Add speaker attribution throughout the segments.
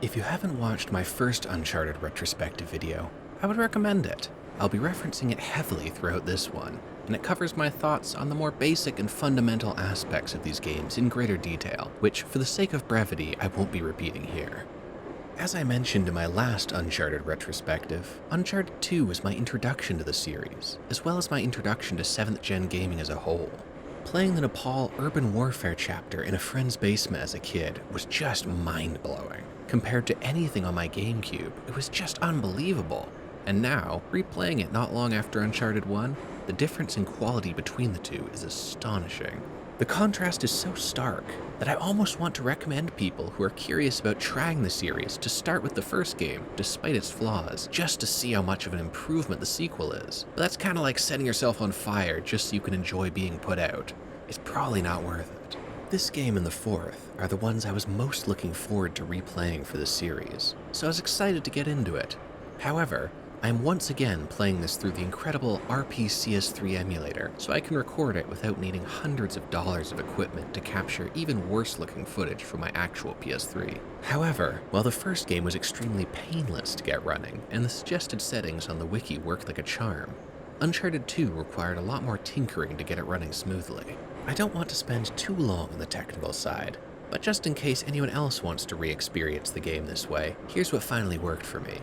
Speaker 1: If you haven't watched my first Uncharted Retrospective video, I would recommend it. I'll be referencing it heavily throughout this one, and it covers my thoughts on the more basic and fundamental aspects of these games in greater detail, which, for the sake of brevity, I won't be repeating here. As I mentioned in my last Uncharted Retrospective, Uncharted 2 was my introduction to the series, as well as my introduction to 7th Gen gaming as a whole. Playing the Nepal urban warfare chapter in a friend's basement as a kid was just mind-blowing. Compared to anything on my GameCube, it was just unbelievable. And now, replaying it not long after Uncharted 1, the difference in quality between the two is astonishing. The contrast is so stark that I almost want to recommend people who are curious about trying the series to start with the first game, despite its flaws, just to see how much of an improvement the sequel is. But that's kind of like setting yourself on fire just so you can enjoy being put out. It's probably not worth it. This game and the fourth are the ones I was most looking forward to replaying for the series, so I was excited to get into it. However, I am once again playing this through the incredible RPCS3 emulator, so I can record it without needing hundreds of dollars of equipment to capture even worse looking footage from my actual PS3. However, while the first game was extremely painless to get running, and the suggested settings on the wiki worked like a charm, Uncharted 2 required a lot more tinkering to get it running smoothly. I don't want to spend too long on the technical side, but just in case anyone else wants to re-experience the game this way, here's what finally worked for me.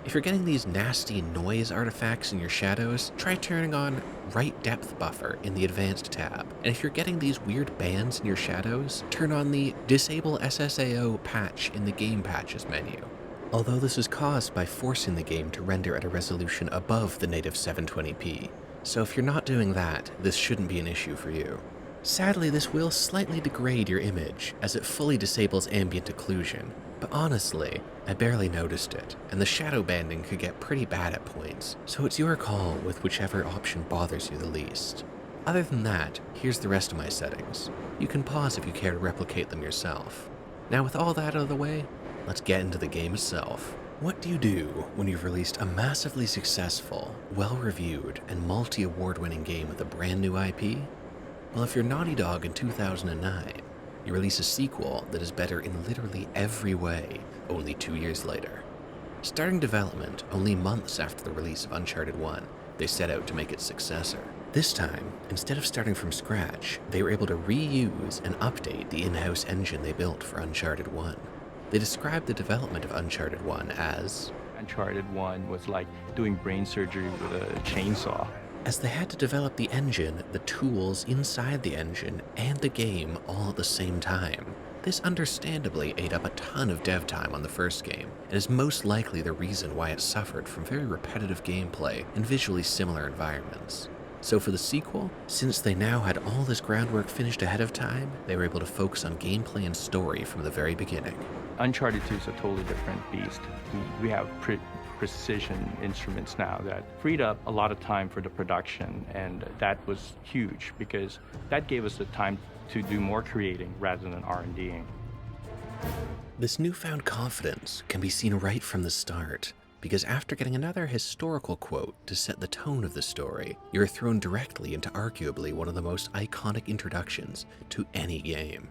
Speaker 1: If you're getting these nasty noise artifacts in your shadows, try turning on Right Depth Buffer in the Advanced tab. And if you're getting these weird bands in your shadows, turn on the Disable SSAO patch in the Game Patches menu. Although this is caused by forcing the game to render at a resolution above the native 720p, so if you're not doing that, this shouldn't be an issue for you. Sadly, this will slightly degrade your image, as it fully disables ambient occlusion, but honestly, I barely noticed it, and the shadow banding could get pretty bad at points, so it's your call with whichever option bothers you the least. Other than that, here's the rest of my settings. You can pause if you care to replicate them yourself. Now with all that out of the way, let's get into the game itself. What do you do when you've released a massively successful, well-reviewed, and multi-award winning game with a brand new IP? Well, if you're Naughty Dog in 2009, you release a sequel that is better in literally every way, only 2 years later. Starting development only months after the release of Uncharted 1, they set out to make its successor. This time, instead of starting from scratch, they were able to reuse and update the in-house engine they built for Uncharted 1. They described the development of Uncharted 1 as
Speaker 2: Uncharted 1 was like doing brain surgery with a chainsaw.
Speaker 1: As they had to develop the engine, the tools inside the engine, and the game all at the same time. This understandably ate up a ton of dev time on the first game, and is most likely the reason why it suffered from very repetitive gameplay and visually similar environments. So for the sequel, since they now had all this groundwork finished ahead of time, they were able to focus on gameplay and story from the very beginning.
Speaker 2: Uncharted 2 is a totally different beast. We have precision instruments now that freed up a lot of time for the production, and that was huge because that gave us the time to do more creating rather than R&Ding.
Speaker 1: This newfound confidence can be seen right from the start, because after getting another historical quote to set the tone of the story, you're thrown directly into arguably one of the most iconic introductions to any game.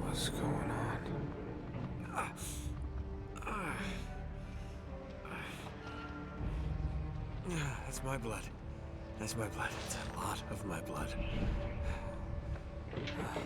Speaker 3: What's going on? That's my blood. That's my blood. It's a lot of my blood. Oh, God.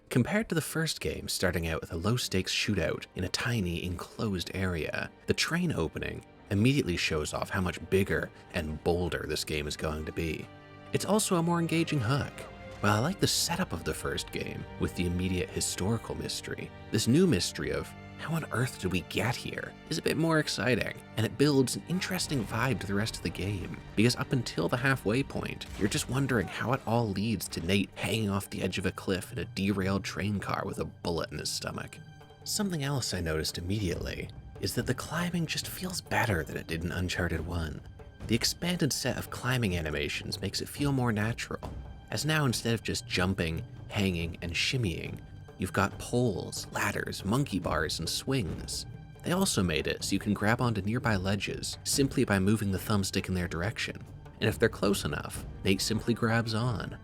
Speaker 1: Compared to the first game starting out with a low-stakes shootout in a tiny, enclosed area, the train opening immediately shows off how much bigger and bolder this game is going to be. It's also a more engaging hook. While I like the setup of the first game with the immediate historical mystery, this new mystery of how on earth did we get here is a bit more exciting, and it builds an interesting vibe to the rest of the game, because up until the halfway point, you're just wondering how it all leads to Nate hanging off the edge of a cliff in a derailed train car with a bullet in his stomach. Something else I noticed immediately is that the climbing just feels better than it did in Uncharted 1. The expanded set of climbing animations makes it feel more natural, as now instead of just jumping, hanging, and shimmying, you've got poles, ladders, monkey bars, and swings. They also made it so you can grab onto nearby ledges simply by moving the thumbstick in their direction, and if they're close enough, Nate simply grabs on.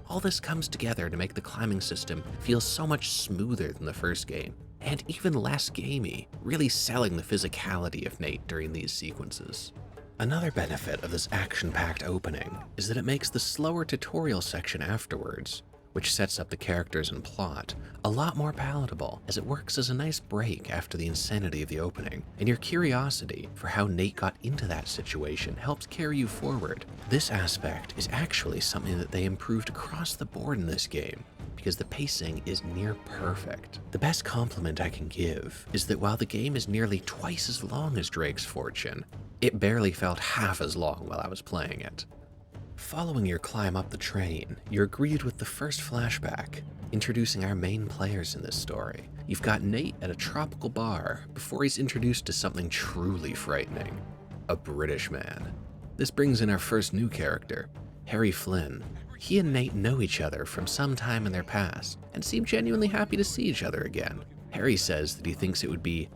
Speaker 1: All this comes together to make the climbing system feel so much smoother than the first game, and even less gamey, really selling the physicality of Nate during these sequences. Another benefit of this action-packed opening is that it makes the slower tutorial section afterwards, which sets up the characters and plot, a lot more palatable, as it works as a nice break after the insanity of the opening, and your curiosity for how Nate got into that situation helps carry you forward. This aspect is actually something that they improved across the board in this game, because the pacing is near perfect. The best compliment I can give is that while the game is nearly twice as long as Drake's Fortune, it barely felt half as long while I was playing it. Following your climb up the train, you're greeted with the first flashback, introducing our main players in this story. You've got Nate at a tropical bar before he's introduced to something truly frightening, a British man. This brings in our first new character, Harry Flynn. He and Nate know each other from some time in their past and seem genuinely happy to see each other again. Harry says that he thinks it would be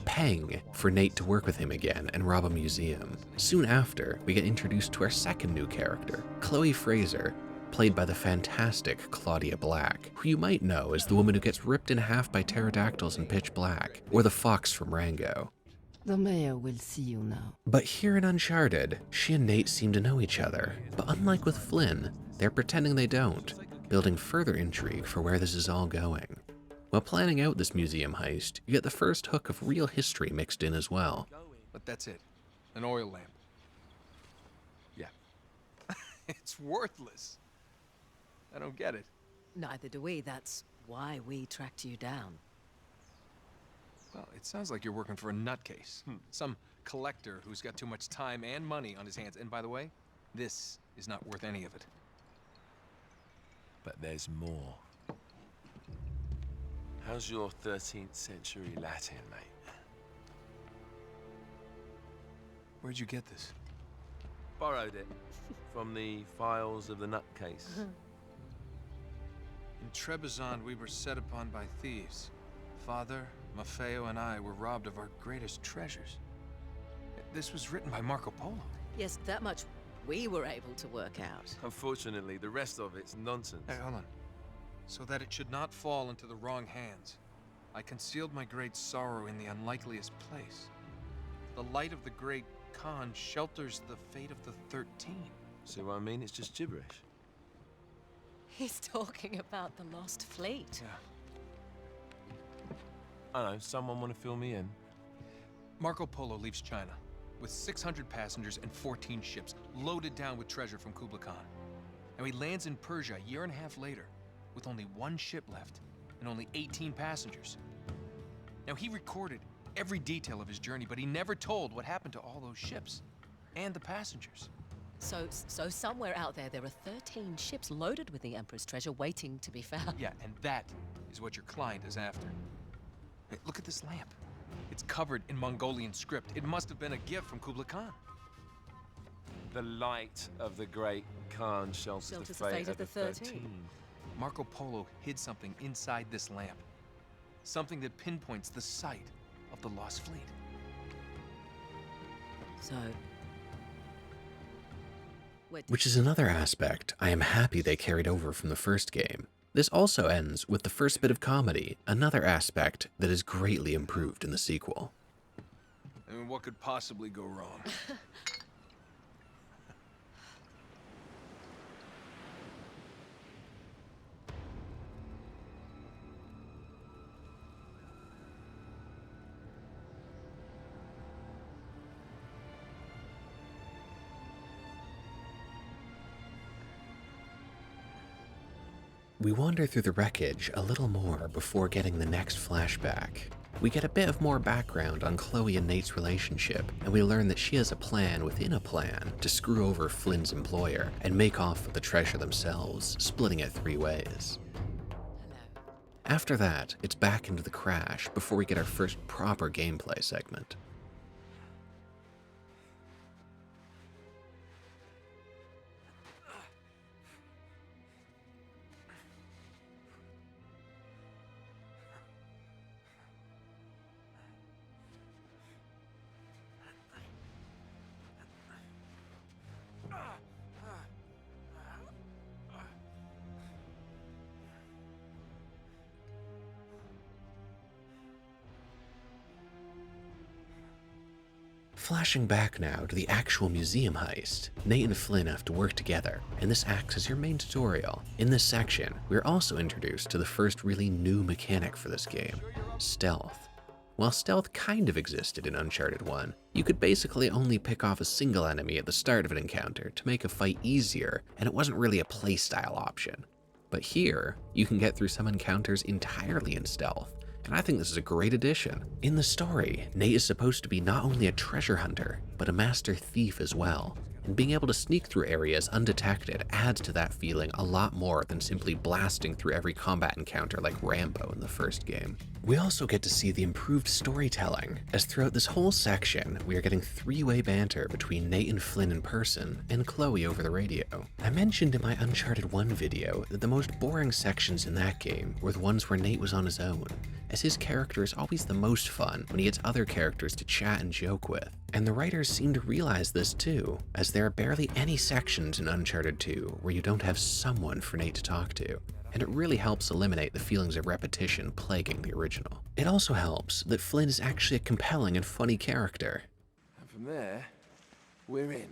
Speaker 1: pang for Nate to work with him again and rob a museum. Soon after, we get introduced to our second new character, Chloe Fraser, played by the fantastic Claudia Black, who you might know as the woman who gets ripped in half by pterodactyls in Pitch Black, or the fox from Rango.
Speaker 4: The mayor will see you now.
Speaker 1: But here in Uncharted, she and Nate seem to know each other, but unlike with Flynn, they're pretending they don't, building further intrigue for where this is all going. While planning out this museum heist, you get the first hook of real history mixed in as well.
Speaker 5: But that's it. An oil lamp. Yeah. It's worthless. I don't get it.
Speaker 4: Neither do we. That's why we tracked you down.
Speaker 5: Well, it sounds like you're working for a nutcase. Some collector who's got too much time and money on his hands. And by the way, this is not worth any of it.
Speaker 6: But there's more. How's your 13th century Latin, mate?
Speaker 5: Where'd you get this?
Speaker 6: Borrowed it from the files of the nutcase.
Speaker 5: In Trebizond, we were set upon by thieves. Father, Maffeo, and I were robbed of our greatest treasures. This was written by Marco Polo.
Speaker 4: Yes, that much we were able to work out.
Speaker 6: Unfortunately, the rest of it's nonsense.
Speaker 5: Hey, hold on. So that it should not fall into the wrong hands, I concealed my great sorrow in the unlikeliest place. The light of the great Khan shelters the fate of the 13.
Speaker 6: See what I mean? It's just gibberish.
Speaker 4: He's talking about the lost fleet.
Speaker 5: Yeah.
Speaker 6: I know, someone want to fill me in?
Speaker 5: Marco Polo leaves China with 600 passengers and 14 ships loaded down with treasure from Kublai Khan. And he lands in Persia a year and a half later with only one ship left and only 18 passengers. Now, he recorded every detail of his journey, but he never told what happened to all those ships and the passengers.
Speaker 4: So somewhere out there are 13 ships loaded with the Emperor's treasure waiting to be found.
Speaker 5: Yeah, and that is what your client is after. Hey, look at this lamp. It's covered in Mongolian script. It must have been a gift from Kublai Khan.
Speaker 6: The light of the great Khan shelters the fate of the 13.
Speaker 5: Marco Polo hid something inside this lamp. Something that pinpoints the site of the lost fleet.
Speaker 4: So...
Speaker 1: Which is another aspect I am happy they carried over from the first game. This also ends with the first bit of comedy, another aspect that is greatly improved in the sequel.
Speaker 5: I mean, what could possibly go wrong?
Speaker 1: We wander through the wreckage a little more before getting the next flashback. We get a bit of more background on Chloe and Nate's relationship, and we learn that she has a plan within a plan to screw over Flynn's employer and make off with the treasure themselves, splitting it 3 ways. After that, it's back into the crash before we get our first proper gameplay segment. Flashing back now to the actual museum heist, Nate and Flynn have to work together, and this acts as your main tutorial. In this section, we're also introduced to the first really new mechanic for this game, stealth. While stealth kind of existed in Uncharted 1, you could basically only pick off a single enemy at the start of an encounter to make a fight easier, and it wasn't really a playstyle option. But here, you can get through some encounters entirely in stealth, and I think this is a great addition. In the story, Nate is supposed to be not only a treasure hunter, but a master thief as well, and being able to sneak through areas undetected adds to that feeling a lot more than simply blasting through every combat encounter like Rambo in the first game. We also get to see the improved storytelling, as throughout this whole section, we are getting 3-way banter between Nate and Flynn in person, and Chloe over the radio. I mentioned in my Uncharted 1 video that the most boring sections in that game were the ones where Nate was on his own, as his character is always the most fun when he gets other characters to chat and joke with. And the writers seem to realize this too, as there are barely any sections in Uncharted 2 where you don't have someone for Nate to talk to, and it really helps eliminate the feelings of repetition plaguing the original. It also helps that Flynn is actually a compelling and funny character.
Speaker 3: And from there, we're in.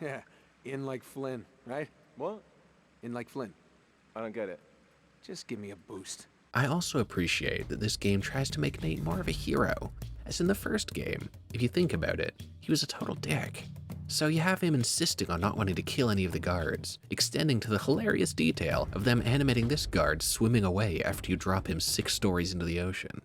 Speaker 3: Yeah, in like Flynn, right?
Speaker 6: What?
Speaker 3: In like Flynn.
Speaker 6: I don't get it.
Speaker 3: Just give me a boost.
Speaker 1: I also appreciate that this game tries to make Nate more of a hero, as in the first game, if you think about it, he was a total dick. So you have him insisting on not wanting to kill any of the guards, extending to the hilarious detail of them animating this guard swimming away after you drop him 6 stories into the ocean.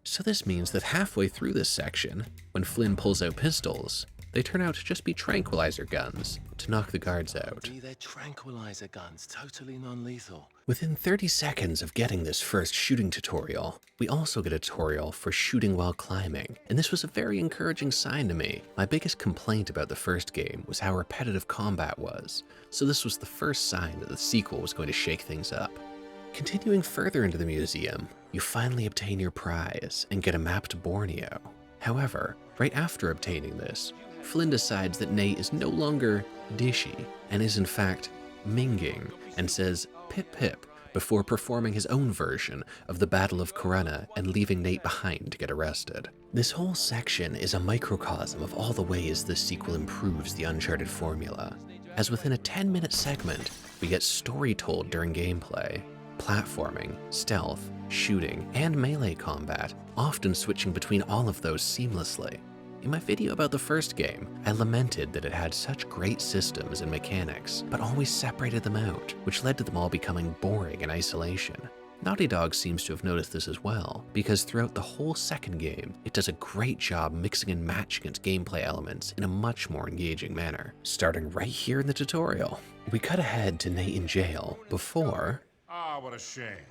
Speaker 1: So this means that halfway through this section, when Flynn pulls out pistols, they turn out to just be tranquilizer guns to knock the guards out.
Speaker 7: They're tranquilizer guns, totally non-lethal.
Speaker 1: Within 30 seconds of getting this first shooting tutorial, we also get a tutorial for shooting while climbing, and this was a very encouraging sign to me. My biggest complaint about the first game was how repetitive combat was, so this was the first sign that the sequel was going to shake things up. Continuing further into the museum, you finally obtain your prize and get a map to Borneo. However, right after obtaining this, Flynn decides that Nate is no longer dishy and is in fact minging, and says pip pip before performing his own version of the Battle of Corunna and leaving Nate behind to get arrested. This whole section is a microcosm of all the ways this sequel improves the Uncharted formula, as within a 10-minute segment, we get story told during gameplay, platforming, stealth, shooting, and melee combat, often switching between all of those seamlessly. In my video about the first game, I lamented that it had such great systems and mechanics, but always separated them out, which led to them all becoming boring in isolation. Naughty Dog seems to have noticed this as well, because throughout the whole second game, it does a great job mixing and matching its gameplay elements in a much more engaging manner. Starting right here in the tutorial, we cut ahead to Nate in jail before...
Speaker 8: Ah, what a shame.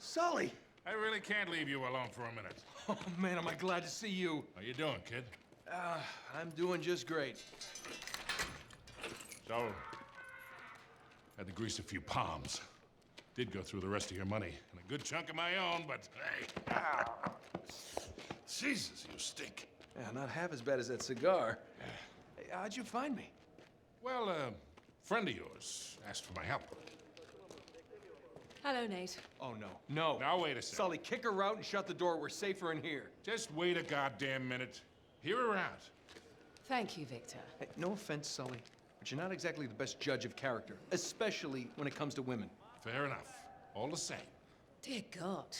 Speaker 3: Sully!
Speaker 8: I really can't leave you alone for a minute.
Speaker 3: Oh man, am I glad to see you.
Speaker 8: How you doing, kid?
Speaker 3: I'm doing just great.
Speaker 8: So, had to grease a few palms. Did go through the rest of your money, and a good chunk of my own, but hey. Jesus, you stink.
Speaker 3: Yeah, not half as bad as that cigar. Hey, how'd you find me?
Speaker 8: Well, a friend of yours asked for my help.
Speaker 4: Hello, Nate.
Speaker 3: Oh, no. No.
Speaker 8: Now, wait a second.
Speaker 3: Sully, kick her out and shut the door. We're safer in here.
Speaker 8: Just wait a goddamn minute. Hear her out.
Speaker 4: Thank you, Victor.
Speaker 3: Hey, no offense, Sully, but you're not exactly the best judge of character, especially when it comes to women.
Speaker 8: Fair enough. All the same.
Speaker 4: Dear God.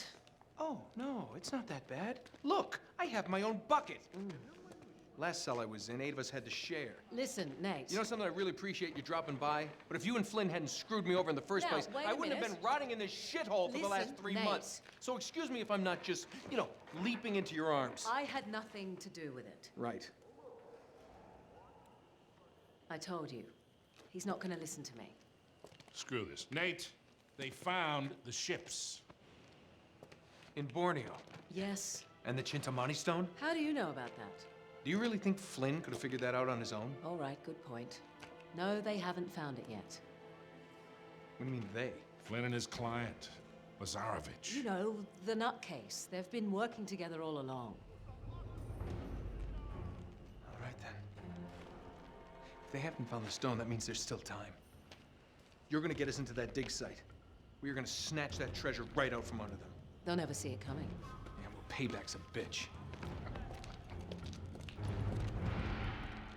Speaker 5: Oh, no, it's not that bad. Look, I have my own bucket. Last cell I was in, 8 of us had to share.
Speaker 4: Listen, Nate.
Speaker 5: You know something, I really appreciate you dropping by, but if you and Flynn hadn't screwed me over in the first
Speaker 4: Now,
Speaker 5: place,
Speaker 4: wait
Speaker 5: I
Speaker 4: a
Speaker 5: wouldn't have
Speaker 4: minute.
Speaker 5: been rotting in this shithole for the last
Speaker 4: Listen,
Speaker 5: 3
Speaker 4: Nate.
Speaker 5: months. So excuse me if I'm not just, leaping into your arms.
Speaker 4: I had nothing to do with it.
Speaker 5: Right.
Speaker 4: I told you. He's not going to listen to me.
Speaker 8: Screw this. Nate, they found the ships.
Speaker 5: In Borneo.
Speaker 4: Yes.
Speaker 5: And the Chintamani stone?
Speaker 4: How do you know about that?
Speaker 5: Do you really think Flynn could have figured that out on his own?
Speaker 4: All right, good point. No, they haven't found it yet.
Speaker 5: What do you mean, they?
Speaker 8: Flynn and his client, Lazarovich.
Speaker 4: You know, the nutcase. They've been working together all along.
Speaker 5: All right, then. If they haven't found the stone, that means there's still time. You're gonna get us into that dig site. We are gonna snatch that treasure right out from under them.
Speaker 4: They'll never see it coming.
Speaker 5: Yeah, well, payback's a bitch.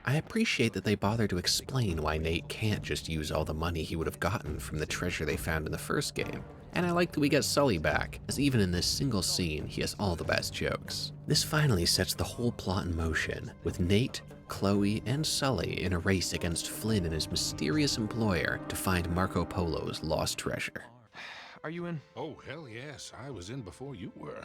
Speaker 1: I appreciate that they bother to explain why Nate can't just use all the money he would have gotten from the treasure they found in the first game. And I like that we get Sully back, as even in this single scene, he has all the best jokes. This finally sets the whole plot in motion, with Nate, Chloe, and Sully in a race against Flynn and his mysterious employer to find Marco Polo's lost treasure.
Speaker 5: Are you in?
Speaker 8: Oh, hell yes. I was in before you were.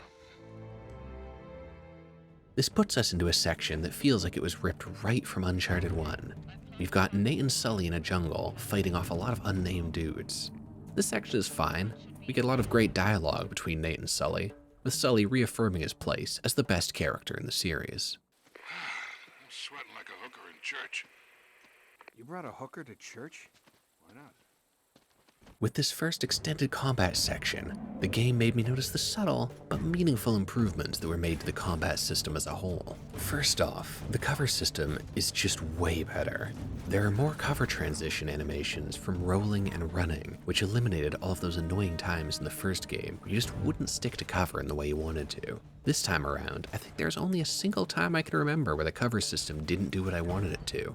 Speaker 1: This puts us into a section that feels like it was ripped right from Uncharted 1. We've got Nate and Sully in a jungle, fighting off a lot of unnamed dudes. This section is fine. We get a lot of great dialogue between Nate and Sully, with Sully reaffirming his place as the best character in the series.
Speaker 8: I'm sweating like a hooker in church.
Speaker 3: You brought a hooker to church? Why not?
Speaker 1: With this first extended combat section, the game made me notice the subtle but meaningful improvements that were made to the combat system as a whole. First off, the cover system is just way better. There are more cover transition animations from rolling and running, which eliminated all of those annoying times in the first game where you just wouldn't stick to cover in the way you wanted to. This time around, I think there's only a single time I can remember where the cover system didn't do what I wanted it to.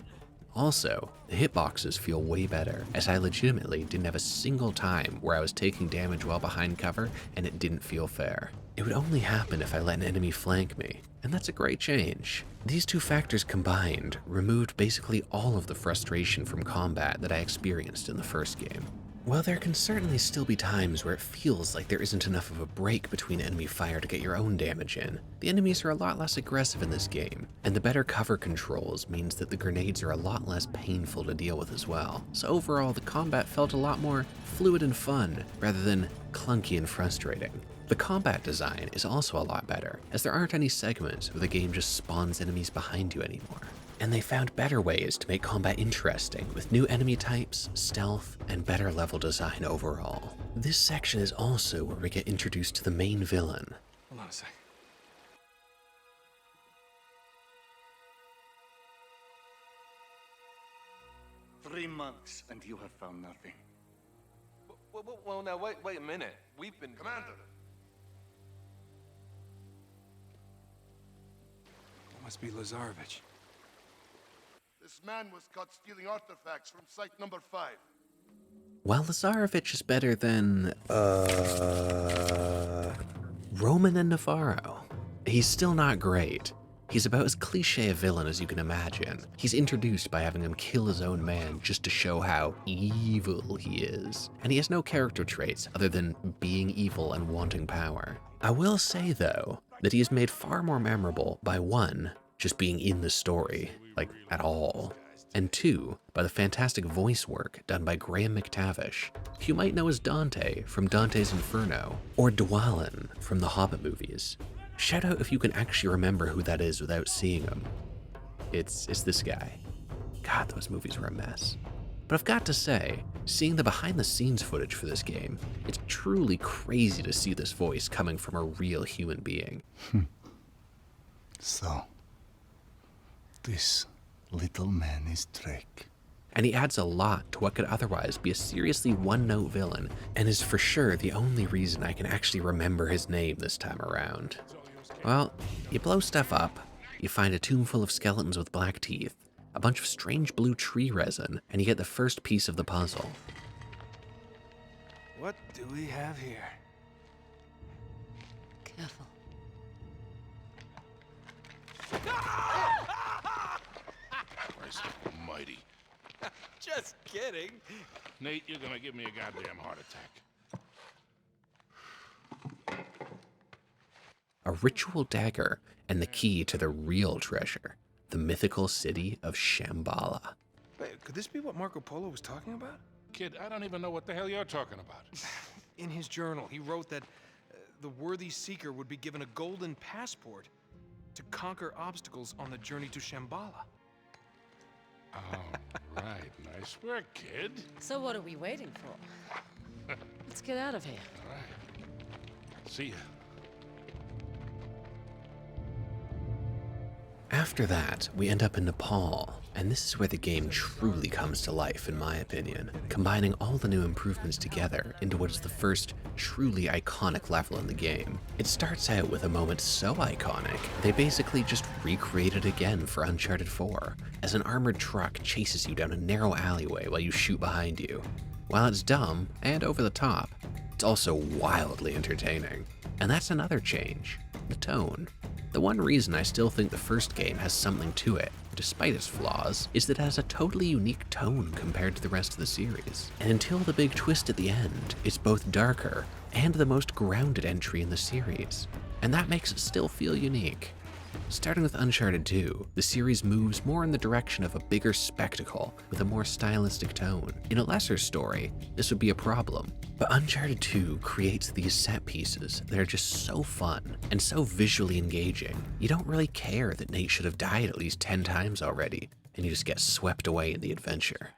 Speaker 1: Also, the hitboxes feel way better, as I legitimately didn't have a single time where I was taking damage while behind cover and it didn't feel fair. It would only happen if I let an enemy flank me, and that's a great change. These two factors combined removed basically all of the frustration from combat that I experienced in the first game. While there can certainly still be times where it feels like there isn't enough of a break between enemy fire to get your own damage in, the enemies are a lot less aggressive in this game, and the better cover controls means that the grenades are a lot less painful to deal with as well. So overall, the combat felt a lot more fluid and fun, rather than clunky and frustrating. The combat design is also a lot better, as there aren't any segments where the game just spawns enemies behind you anymore. And they found better ways to make combat interesting, with new enemy types, stealth, and better level design overall. This section is also where we get introduced to the main villain.
Speaker 5: Hold on a sec.
Speaker 9: Three months and you have found nothing.
Speaker 6: Well, now, wait a minute. We've been...
Speaker 8: Commander!
Speaker 3: That must be Lazarovich.
Speaker 10: This man was caught stealing artifacts from site number 5.
Speaker 1: While Lazarovich is better than, Roman and Navarro, he's still not great. He's about as cliche a villain as you can imagine. He's introduced by having him kill his own man just to show how evil he is. And he has no character traits other than being evil and wanting power. I will say, though, that he is made far more memorable by 1, just being in the story, like, at all, and 2, by the fantastic voice work done by Graham McTavish, who you might know as Dante from Dante's Inferno, or Dwalin from the Hobbit movies. Shout out if you can actually remember who that is without seeing him. It's this guy. God, those movies were a mess. But I've got to say, seeing the behind-the-scenes footage for this game, it's truly crazy to see this voice coming from a real human being.
Speaker 9: So, this little man is Drake.
Speaker 1: And he adds a lot to what could otherwise be a seriously one-note villain, and is for sure the only reason I can actually remember his name this time around. Well, you blow stuff up, you find a tomb full of skeletons with black teeth, a bunch of strange blue tree resin, and you get the first piece of the puzzle.
Speaker 3: What do we have here?
Speaker 4: Careful.
Speaker 8: Christ almighty.
Speaker 6: Just kidding.
Speaker 8: Nate, you're gonna give me a goddamn heart attack.
Speaker 1: A ritual dagger and the key to the real treasure, the mythical city of Shambhala.
Speaker 3: Wait, could this be what Marco Polo was talking about?
Speaker 8: Kid, I don't even know what the hell you're talking about.
Speaker 3: In his journal, he wrote that the worthy seeker would be given a golden passport to conquer obstacles on the journey to Shambhala.
Speaker 8: Oh, right. Nice work, kid.
Speaker 4: So what are we waiting for? Let's get out of here.
Speaker 8: All right. See ya.
Speaker 1: After that, we end up in Nepal, and this is where the game truly comes to life, in my opinion, combining all the new improvements together into what is the first truly iconic level in the game. It starts out with a moment so iconic, they basically just recreated it again for Uncharted 4, as an armored truck chases you down a narrow alleyway while you shoot behind you. While it's dumb and over the top, it's also wildly entertaining. And that's another change, the tone. The one reason I still think the first game has something to it, despite its flaws, is that it has a totally unique tone compared to the rest of the series. And until the big twist at the end, it's both darker and the most grounded entry in the series. And that makes it still feel unique. Starting with Uncharted 2, the series moves more in the direction of a bigger spectacle with a more stylistic tone. In a lesser story, this would be a problem, but Uncharted 2 creates these set pieces that are just so fun and so visually engaging. You don't really care that Nate should have died at least 10 times already, and you just get swept away in the adventure.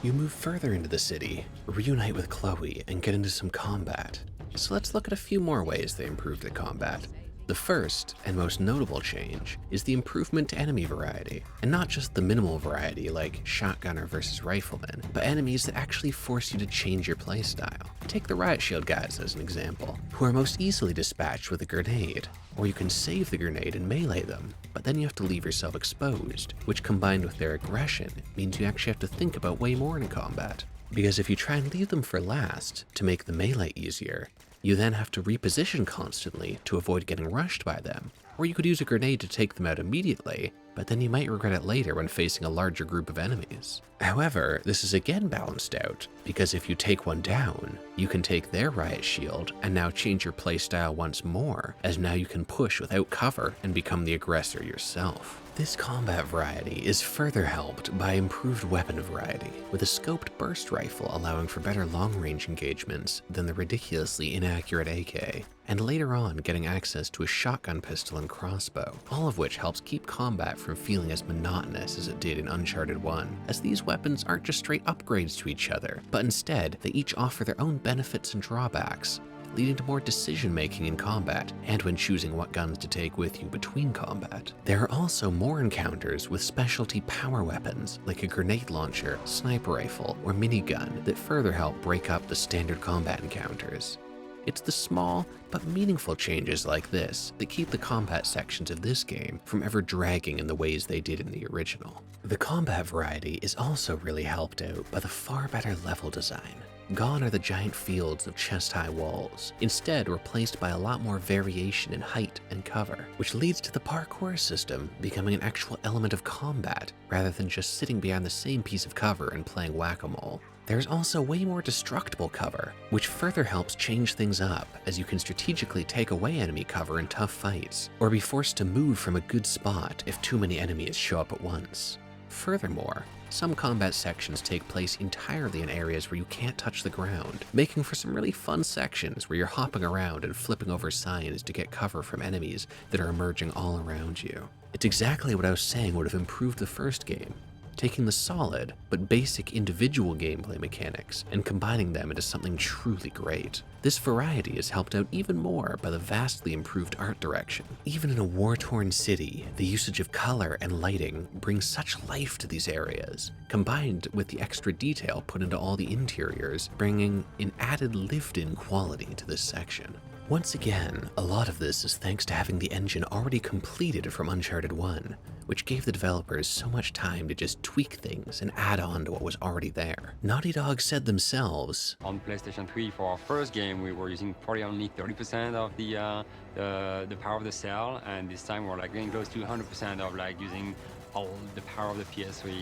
Speaker 1: You move further into the city, reunite with Chloe, and get into some combat. So let's look at a few more ways they improved the combat. The first and most notable change is the improvement to enemy variety, and not just the minimal variety like shotgunner versus rifleman, but enemies that actually force you to change your playstyle. Take the riot shield guys as an example, who are most easily dispatched with a grenade, or you can save the grenade and melee them, but then you have to leave yourself exposed, which combined with their aggression means you actually have to think about way more in combat. Because if you try and leave them for last to make the melee easier, you then have to reposition constantly to avoid getting rushed by them. Or you could use a grenade to take them out immediately, but then you might regret it later when facing a larger group of enemies. However, this is again balanced out, because if you take one down, you can take their riot shield and now change your playstyle once more, as now you can push without cover and become the aggressor yourself. This combat variety is further helped by improved weapon variety, with a scoped burst rifle allowing for better long-range engagements than the ridiculously inaccurate AK, and later on getting access to a shotgun pistol and crossbow, all of which helps keep combat from feeling as monotonous as it did in Uncharted 1, as these weapons aren't just straight upgrades to each other, but instead they each offer their own benefits and drawbacks, leading to more decision-making in combat and when choosing what guns to take with you between combat. There are also more encounters with specialty power weapons like a grenade launcher, sniper rifle, or minigun that further help break up the standard combat encounters. It's the small but meaningful changes like this that keep the combat sections of this game from ever dragging in the ways they did in the original. The combat variety is also really helped out by the far better level design. Gone are the giant fields of chest-high walls, instead replaced by a lot more variation in height and cover, which leads to the parkour system becoming an actual element of combat, rather than just sitting behind the same piece of cover and playing whack-a-mole. There's also way more destructible cover, which further helps change things up, as you can strategically take away enemy cover in tough fights, or be forced to move from a good spot if too many enemies show up at once. Furthermore, some combat sections take place entirely in areas where you can't touch the ground, making for some really fun sections where you're hopping around and flipping over signs to get cover from enemies that are emerging all around you. It's exactly what I was saying would have improved the first game, taking the solid but basic individual gameplay mechanics and combining them into something truly great. This variety is helped out even more by the vastly improved art direction. Even in a war-torn city, the usage of color and lighting brings such life to these areas, combined with the extra detail put into all the interiors, bringing an added lived-in quality to this section. Once again, a lot of this is thanks to having the engine already completed from Uncharted 1, which gave the developers so much time to just tweak things and add on to what was already there. Naughty Dog said themselves,
Speaker 11: on PlayStation 3 for our first game, we were using probably only 30% of the power of the cell, and this time we're like getting close to 100% of like using all the power of the PS3,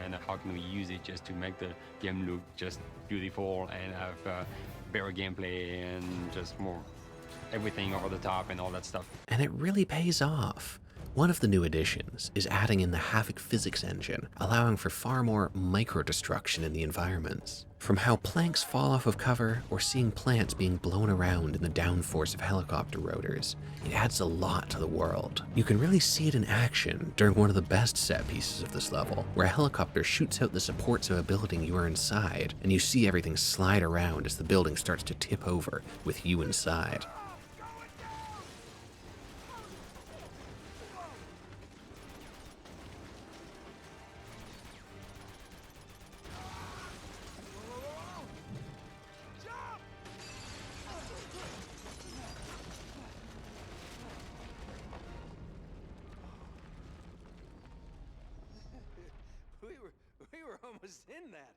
Speaker 11: and how can we use it just to make the game look just beautiful and have better gameplay and just more everything over the top and all that stuff.
Speaker 1: And it really pays off. One of the new additions is adding in the Havoc physics engine, allowing for far more micro-destruction in the environments. From how planks fall off of cover or seeing plants being blown around in the downforce of helicopter rotors, it adds a lot to the world. You can really see it in action during one of the best set pieces of this level, where a helicopter shoots out the supports of a building you are inside, and you see everything slide around as the building starts to tip over with you inside.
Speaker 3: We were almost in that.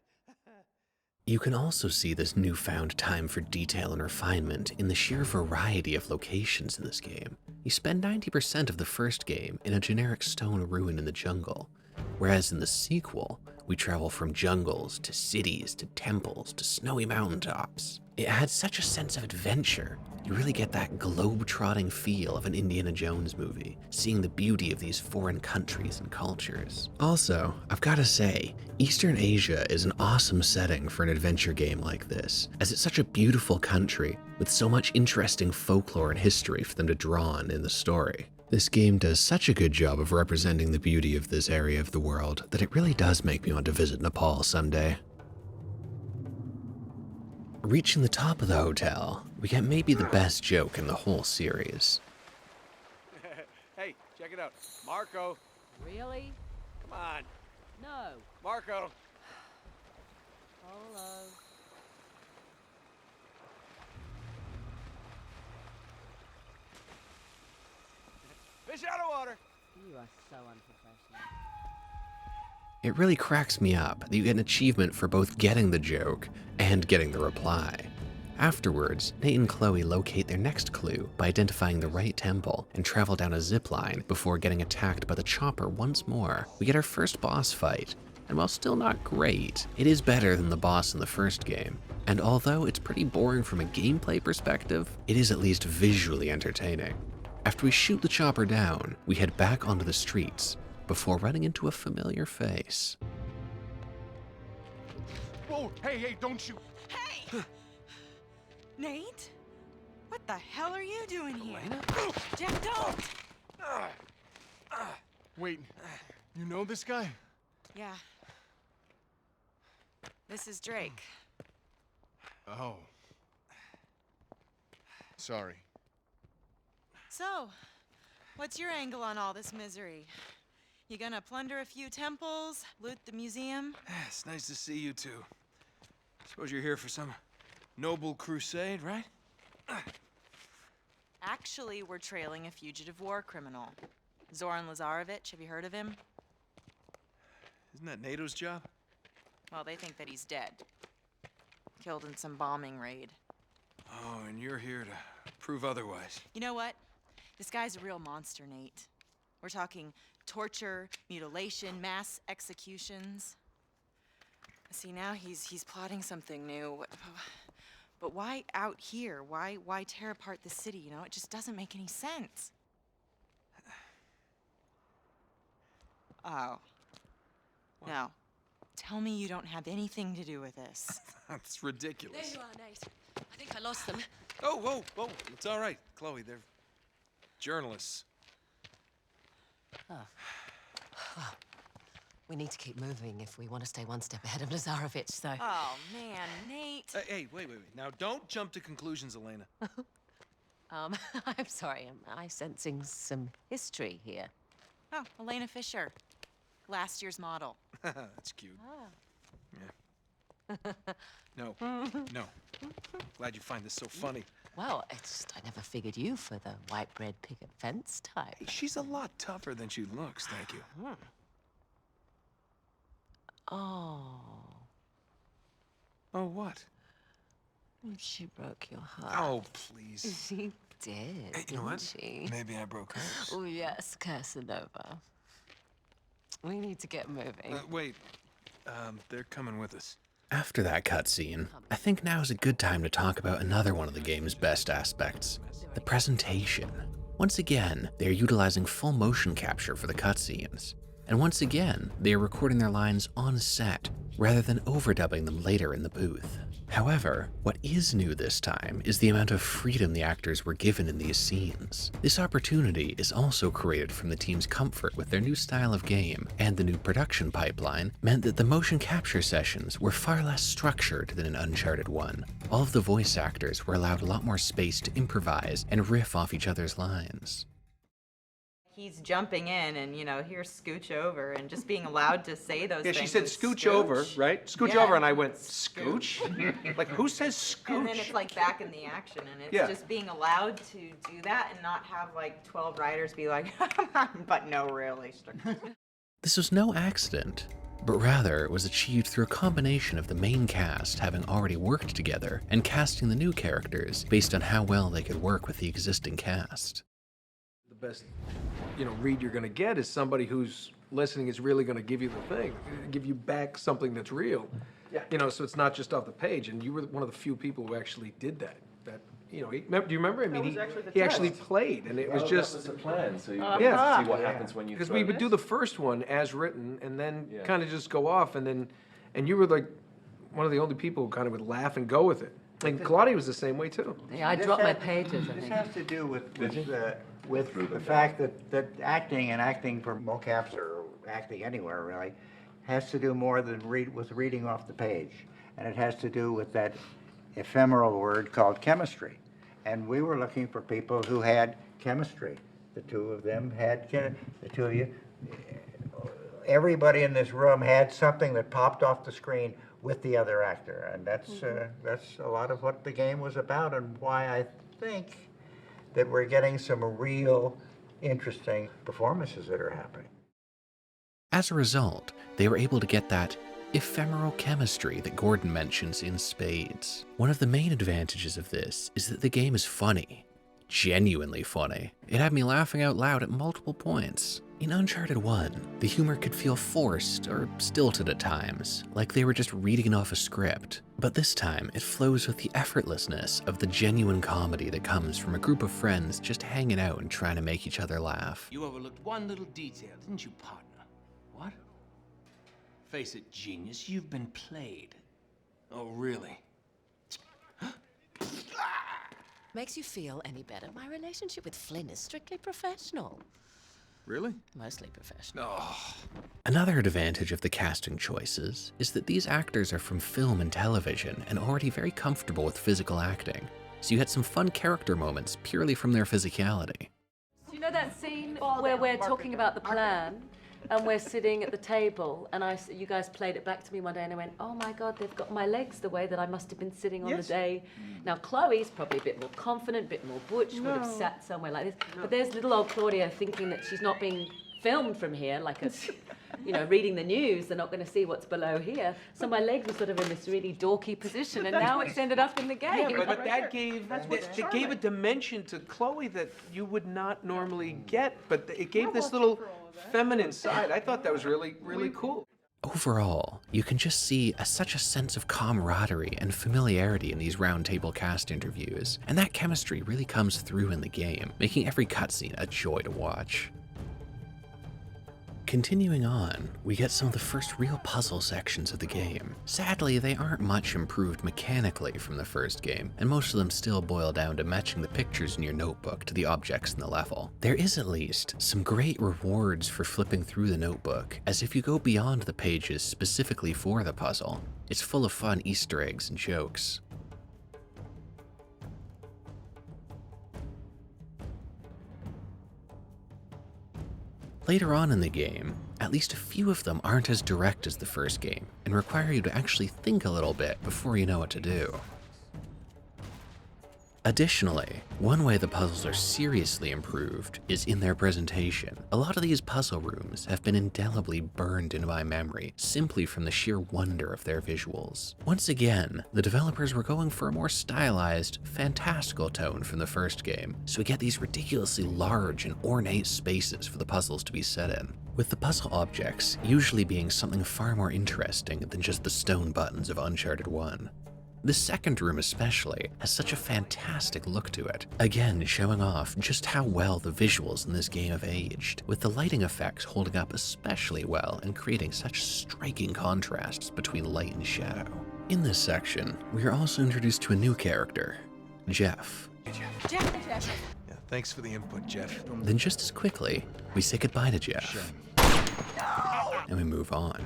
Speaker 1: You can also see this newfound time for detail and refinement in the sheer variety of locations in this game. You spend 90% of the first game in a generic stone ruin in the jungle, whereas in the sequel, we travel from jungles to cities to temples to snowy mountaintops. It adds such a sense of adventure. You really get that globe-trotting feel of an Indiana Jones movie, seeing the beauty of these foreign countries and cultures. Also, I've gotta say, Eastern Asia is an awesome setting for an adventure game like this, as it's such a beautiful country with so much interesting folklore and history for them to draw on in the story. This game does such a good job of representing the beauty of this area of the world that it really does make me want to visit Nepal someday. Reaching the top of the hotel, we get maybe the best joke in the whole series.
Speaker 3: Hey, check it out. Marco.
Speaker 4: Really?
Speaker 3: Come on.
Speaker 4: No.
Speaker 3: Marco.
Speaker 4: Polo.
Speaker 3: Fish out of water.
Speaker 4: You are so unprofessional.
Speaker 1: It really cracks me up that you get an achievement for both getting the joke and getting the reply. Afterwards, Nate and Chloe locate their next clue by identifying the right temple and travel down a zip line before getting attacked by the chopper once more. We get our first boss fight, and while still not great, it is better than the boss in the first game. And although it's pretty boring from a gameplay perspective, it is at least visually entertaining. After we shoot the chopper down, we head back onto the streets before running into a familiar face.
Speaker 10: Whoa, hey, don't shoot.
Speaker 12: Hey! Nate? What the hell are you doing here? Jeff, don't!
Speaker 10: Wait, you know this guy?
Speaker 12: Yeah. This is Drake.
Speaker 10: Oh. Sorry.
Speaker 12: So, what's your angle on all this misery? You gonna plunder a few temples, loot the museum?
Speaker 3: It's nice to see you two. Suppose you're here for some noble crusade, right?
Speaker 12: Actually, we're trailing a fugitive war criminal. Zoran Lazarevic, have you heard of him?
Speaker 3: Isn't that NATO's job?
Speaker 12: Well, they think that he's dead. Killed in some bombing raid.
Speaker 3: Oh, and you're here to prove otherwise.
Speaker 12: You know what? This guy's a real monster, Nate. We're talking torture, mutilation, mass executions. See, now he's plotting something new. But why out here? Why tear apart the city, you know? It just doesn't make any sense. Oh.
Speaker 3: What?
Speaker 12: No. Tell me you don't have anything to do with this.
Speaker 3: That's ridiculous.
Speaker 4: There you are, Nate. I think I lost them.
Speaker 3: Oh, whoa. It's all right, Chloe. They're journalists.
Speaker 4: Oh. Well, we need to keep moving if we want to stay one step ahead of Lazarevic, so...
Speaker 12: Oh, man, Nate.
Speaker 3: Hey, wait. Now, don't jump to conclusions, Elena.
Speaker 4: I'm sorry, am I sensing some history here?
Speaker 12: Oh, Elena Fisher. Last year's model.
Speaker 3: That's cute.
Speaker 12: Oh.
Speaker 3: Yeah. No. Glad you find this so funny.
Speaker 4: Well, it's just I never figured you for the white bread picket fence type.
Speaker 3: She's a lot tougher than she looks, thank you.
Speaker 4: Oh.
Speaker 3: Oh, what?
Speaker 4: She broke your heart.
Speaker 3: Oh, please.
Speaker 4: She did,
Speaker 3: Hey, you know what?
Speaker 4: she?
Speaker 3: Maybe I broke hers.
Speaker 4: Oh, yes, Casanova. We need to get moving.
Speaker 3: Wait. They're coming with us.
Speaker 1: After that cutscene, I think now is a good time to talk about another one of the game's best aspects, the presentation. Once again, they are utilizing full motion capture for the cutscenes. And once again, they are recording their lines on set, rather than overdubbing them later in the booth. However, what is new this time is the amount of freedom the actors were given in these scenes. This opportunity is also created from the team's comfort with their new style of game, and the new production pipeline meant that the motion capture sessions were far less structured than in Uncharted 1. All of the voice actors were allowed a lot more space to improvise and riff off each other's lines.
Speaker 12: He's jumping in and, you know, here's scooch over and just being allowed to say those
Speaker 3: Yeah,
Speaker 12: things.
Speaker 3: she said scooch over, right? Scooch
Speaker 12: Yeah.
Speaker 3: over, and I went, scooch? Like, who says scooch?
Speaker 12: And then it's like back in the action, and it's
Speaker 3: Yeah.
Speaker 12: just being allowed to do that and not have like 12 writers be like, but no, really.
Speaker 1: This was no accident, but rather it was achieved through a combination of the main cast having already worked together and casting the new characters based on how well they could work with the existing cast.
Speaker 3: The best, read you're going to get is somebody who's listening is really going to give you the thing, give you back something that's real. Yeah. So it's not just off the page. And you were one of the few people who actually did that. Do you remember? I mean, he actually played, and it was just.
Speaker 7: That was the plan. So you
Speaker 3: yeah.
Speaker 7: see what happens when you.
Speaker 3: Because we would do the first one as written, and then kind of just go off, and you were like one of the only people who kind of would laugh and go with it. And Claudia was the same way too.
Speaker 4: Yeah, I dropped my pages, I
Speaker 13: This
Speaker 4: think.
Speaker 13: has to do with the fact that acting and acting for mocaps or acting anywhere really has to do more than with reading off the page, and it has to do with that ephemeral word called chemistry. And we were looking for people who had chemistry. The two of them had the two of you. Everybody in this room had something that popped off the screen with the other actor, and that's a lot of what the game was about, and why I think that we're getting some real interesting performances that are happening.
Speaker 1: As a result, they were able to get that ephemeral chemistry that Gordon mentions in spades. One of the main advantages of this is that the game is funny. Genuinely funny. It had me laughing out loud at multiple points. In Uncharted 1, the humor could feel forced or stilted at times, like they were just reading off a script. But this time, it flows with the effortlessness of the genuine comedy that comes from a group of friends just hanging out and trying to make each other laugh.
Speaker 14: You overlooked one little detail, didn't you, partner? What? Face it, genius, you've been played. Oh, really?
Speaker 4: Makes you feel any better? My relationship with Flynn is strictly professional.
Speaker 3: Really?
Speaker 4: Mostly professional.
Speaker 3: Oh.
Speaker 1: Another advantage of the casting choices is that these actors are from film and television and already very comfortable with physical acting, so you had some fun character moments purely from their physicality.
Speaker 15: Do you know that scene where we're talking about the plan and we're sitting at the table and you guys played it back to me one day and I went, oh my God, they've got my legs the way that I must have been sitting on the day. Now Chloe's probably a bit more confident, a bit more butch, would have sat somewhere like this. But there's little old Claudia thinking that she's not being filmed from here, like a, reading the news, they're not going to see what's below here. So my legs were sort of in this really dorky position, and now it's ended up in the game.
Speaker 3: Yeah, but that gave a dimension to Chloe that you would not normally get, but it gave this little feminine side. I thought that was really, really cool.
Speaker 1: Overall, you can just see such a sense of camaraderie and familiarity in these roundtable cast interviews, and that chemistry really comes through in the game, making every cutscene a joy to watch. Continuing on, we get some of the first real puzzle sections of the game. Sadly, they aren't much improved mechanically from the first game, and most of them still boil down to matching the pictures in your notebook to the objects in the level. There is at least some great rewards for flipping through the notebook, as if you go beyond the pages specifically for the puzzle, it's full of fun Easter eggs and jokes. Later on in the game, at least a few of them aren't as direct as the first game, and require you to actually think a little bit before you know what to do. Additionally, one way the puzzles are seriously improved is in their presentation. A lot of these puzzle rooms have been indelibly burned into my memory simply from the sheer wonder of their visuals. Once again, the developers were going for a more stylized, fantastical tone from the first game, so we get these ridiculously large and ornate spaces for the puzzles to be set in, with the puzzle objects usually being something far more interesting than just the stone buttons of Uncharted 1. The second room especially has such a fantastic look to it, again showing off just how well the visuals in this game have aged, with the lighting effects holding up especially well and creating such striking contrasts between light and shadow. In this section, we are also introduced to a new character, Jeff.
Speaker 3: Hey, Jeff. Yeah, thanks for the input, Jeff.
Speaker 1: Then just as quickly, we say goodbye to Jeff. And we move on.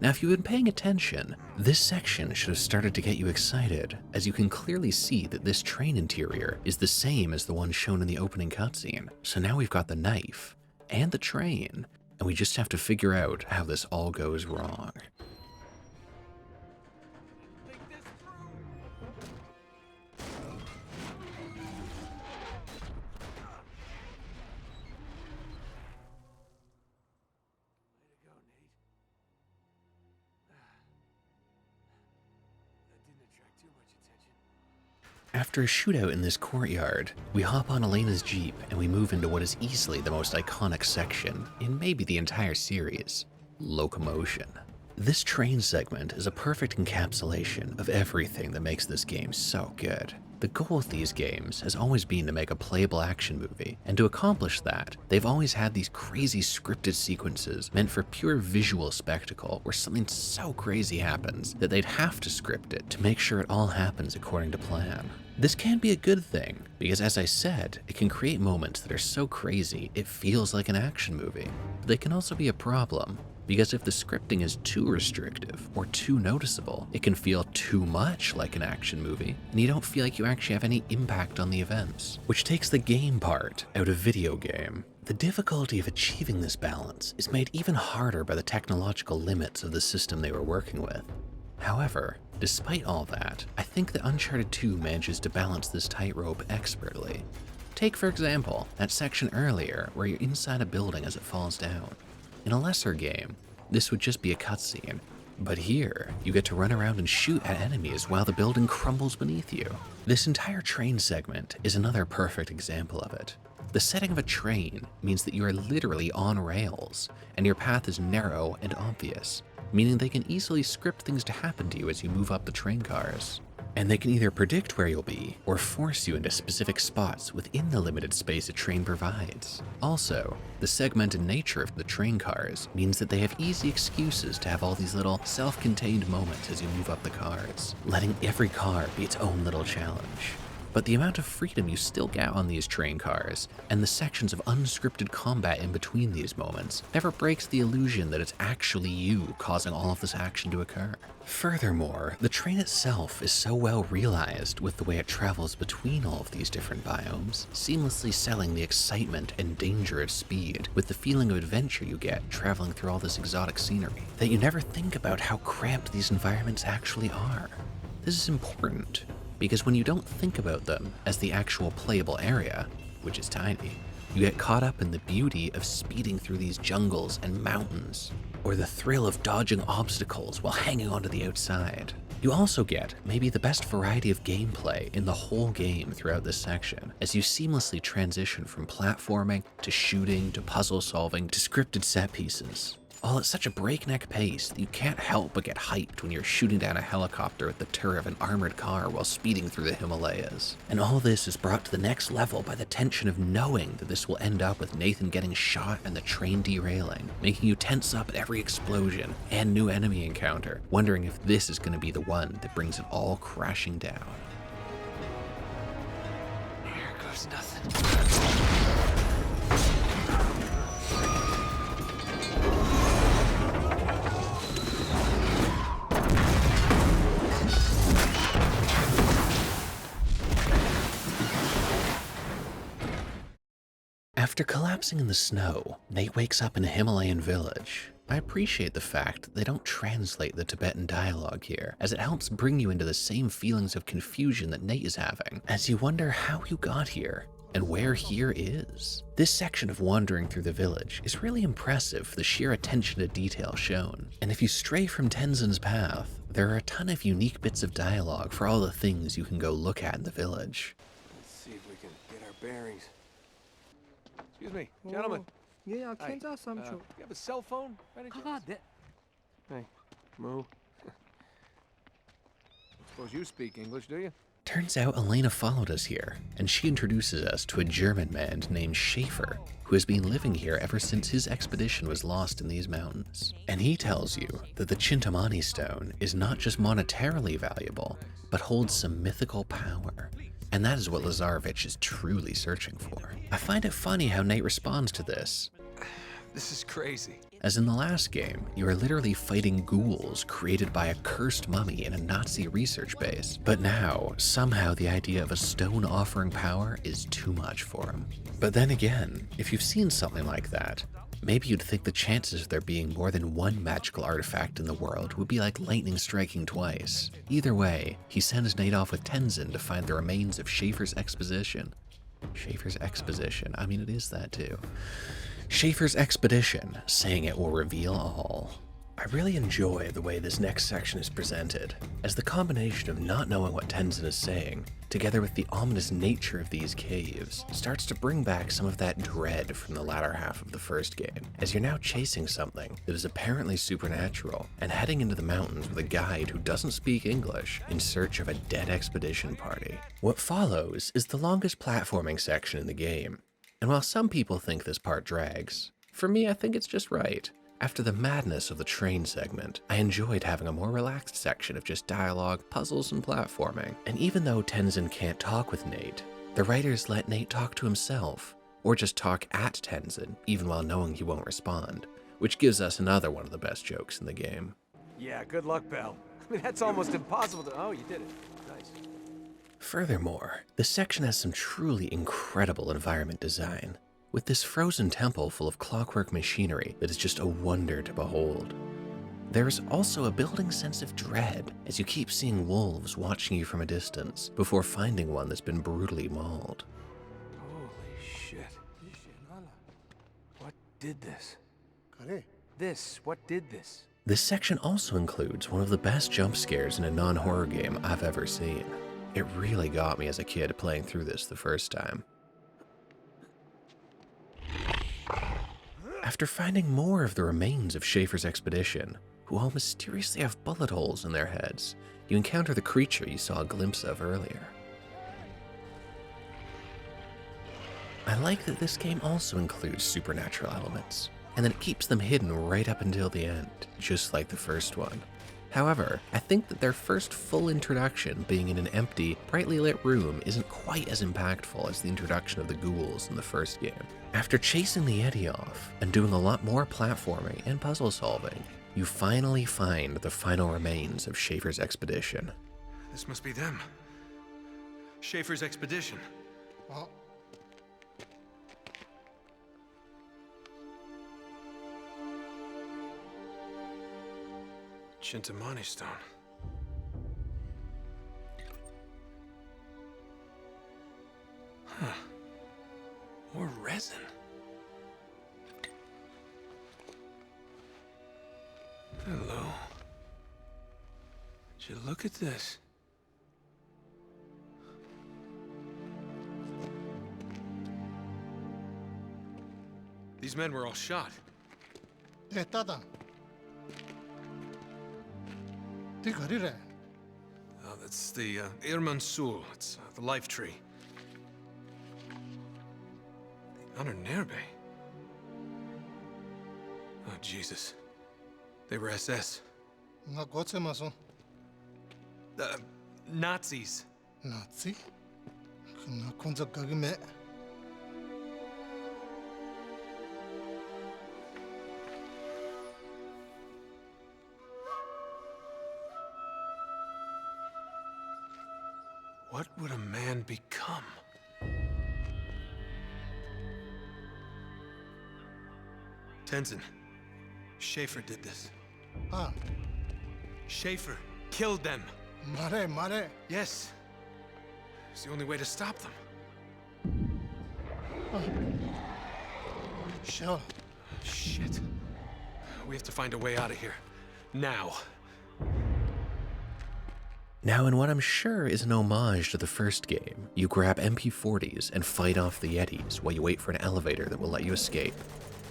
Speaker 1: Now, if you've been paying attention, this section should have started to get you excited, as you can clearly see that this train interior is the same as the one shown in the opening cutscene. So now we've got the knife and the train, and we just have to figure out how this all goes wrong. After a shootout in this courtyard, we hop on Elena's Jeep and we move into what is easily the most iconic section in maybe the entire series, locomotion. This train segment is a perfect encapsulation of everything that makes this game so good. The goal with these games has always been to make a playable action movie, and to accomplish that, they've always had these crazy scripted sequences meant for pure visual spectacle where something so crazy happens that they'd have to script it to make sure it all happens according to plan. This can be a good thing, because as I said, it can create moments that are so crazy it feels like an action movie. But they can also be a problem, because if the scripting is too restrictive or too noticeable, it can feel too much like an action movie, and you don't feel like you actually have any impact on the events, which takes the game part out of video game. The difficulty of achieving this balance is made even harder by the technological limits of the system they were working with. However, despite all that, I think that Uncharted 2 manages to balance this tightrope expertly. Take, for example, that section earlier where you're inside a building as it falls down. In a lesser game, this would just be a cutscene, but here, you get to run around and shoot at enemies while the building crumbles beneath you. This entire train segment is another perfect example of it. The setting of a train means that you are literally on rails, and your path is narrow and obvious, meaning they can easily script things to happen to you as you move up the train cars. And they can either predict where you'll be, or force you into specific spots within the limited space a train provides. Also, the segmented nature of the train cars means that they have easy excuses to have all these little self-contained moments as you move up the cars, letting every car be its own little challenge. But the amount of freedom you still get on these train cars, and the sections of unscripted combat in between these moments, never breaks the illusion that it's actually you causing all of this action to occur. Furthermore, the train itself is so well realized with the way it travels between all of these different biomes, seamlessly selling the excitement and danger of speed with the feeling of adventure you get traveling through all this exotic scenery, that you never think about how cramped these environments actually are. This is important, because when you don't think about them as the actual playable area, which is tiny, you get caught up in the beauty of speeding through these jungles and mountains, or the thrill of dodging obstacles while hanging onto the outside. You also get maybe the best variety of gameplay in the whole game throughout this section, as you seamlessly transition from platforming to shooting to puzzle solving to scripted set pieces, all at such a breakneck pace that you can't help but get hyped when you're shooting down a helicopter at the turret of an armored car while speeding through the Himalayas. And all this is brought to the next level by the tension of knowing that this will end up with Nathan getting shot and the train derailing, making you tense up at every explosion and new enemy encounter, wondering if this is going to be the one that brings it all crashing down.
Speaker 14: Here goes nothing.
Speaker 1: After collapsing in the snow, Nate wakes up in a Himalayan village, I appreciate the fact that they don't translate the Tibetan dialogue here, as it helps bring you into the same feelings of confusion that Nate is having, as you wonder how you got here and where here is. This section of wandering through the village is really impressive for the sheer attention to detail shown, and if you stray from Tenzin's path, there are a ton of unique bits of dialogue for all the things you can go look at in the village.
Speaker 3: Let's see if we can get our bearings. Excuse me, gentlemen.
Speaker 16: Yeah, I
Speaker 3: Hi,
Speaker 16: can't tell some
Speaker 3: you have a cell phone? by any chance? Hey, Moo. Suppose you speak English, do you?
Speaker 1: Turns out Elena followed us here, and she introduces us to a German man named Schaefer, who has been living here ever since his expedition was lost in these mountains. And he tells you that the Chintamani stone is not just monetarily valuable, but holds some mythical power. And that is what Lazarevich is truly searching for. I find it funny how Nate responds to this.
Speaker 5: This is crazy.
Speaker 1: As in the last game, you are literally fighting ghouls created by a cursed mummy in a Nazi research base. But now, somehow the idea of a stone offering power is too much for him. But then again, if you've seen something like that, maybe you'd think the chances of there being more than one magical artifact in the world would be like lightning striking twice. Either way, he sends Nate off with Tenzin to find the remains of Schaefer's exposition. Schaefer's exposition, I mean it is that too. Schaefer's expedition, saying it will reveal all. I really enjoy the way this next section is presented, as the combination of not knowing what Tenzin is saying, together with the ominous nature of these caves, starts to bring back some of that dread from the latter half of the first game, as you're now chasing something that is apparently supernatural, and heading into the mountains with a guide who doesn't speak English in search of a dead expedition party. What follows is the longest platforming section in the game, and while some people think this part drags, for me I think it's just right. After the madness of the train segment, I enjoyed having a more relaxed section of just dialogue, puzzles, and platforming. And even though Tenzin can't talk with Nate, the writers let Nate talk to himself, or just talk at Tenzin, even while knowing he won't respond, which gives us another one of the best jokes in the game.
Speaker 3: Yeah, good luck, pal. I mean, that's almost impossible to... Oh, you did it. Nice.
Speaker 1: Furthermore, the section has some truly incredible environment design, with this frozen temple full of clockwork machinery that is just a wonder to behold. There is also a building sense of dread as you keep seeing wolves watching you from a distance before finding one that's been brutally mauled.
Speaker 3: Holy shit. What did this? What did this?
Speaker 1: This section also includes one of the best jump scares in a non-horror game I've ever seen. It really got me as a kid playing through this the first time. After finding more of the remains of Schaefer's expedition, who all mysteriously have bullet holes in their heads, you encounter the creature you saw a glimpse of earlier. I like that this game also includes supernatural elements, and that it keeps them hidden right up until the end, just like the first one. However, I think that their first full introduction being in an empty, brightly lit room isn't quite as impactful as the introduction of the ghouls in the first game. After chasing the Yeti off, and doing a lot more platforming and puzzle solving, you finally find the final remains of Schaefer's expedition.
Speaker 5: This must be them. Schaefer's expedition.
Speaker 16: Oh.
Speaker 5: Chintamani stone. Huh. More resin. Hello. Would you look at this? These men were all shot. Oh, that's the Irman Sul. It's the life tree. The Honornerbe. Oh, Jesus. They were SS. Nazis.
Speaker 16: Nazi?
Speaker 5: What would a man become? Tenzin, Schaefer did this.
Speaker 16: Ah.
Speaker 5: Schaefer killed them.
Speaker 16: Mare.
Speaker 5: Yes. It's the only way to stop them.
Speaker 16: Sure.
Speaker 5: Shit. We have to find a way out of here. Now.
Speaker 1: Now, in what I'm sure is an homage to the first game, you grab MP40s and fight off the Yetis while you wait for an elevator that will let you escape.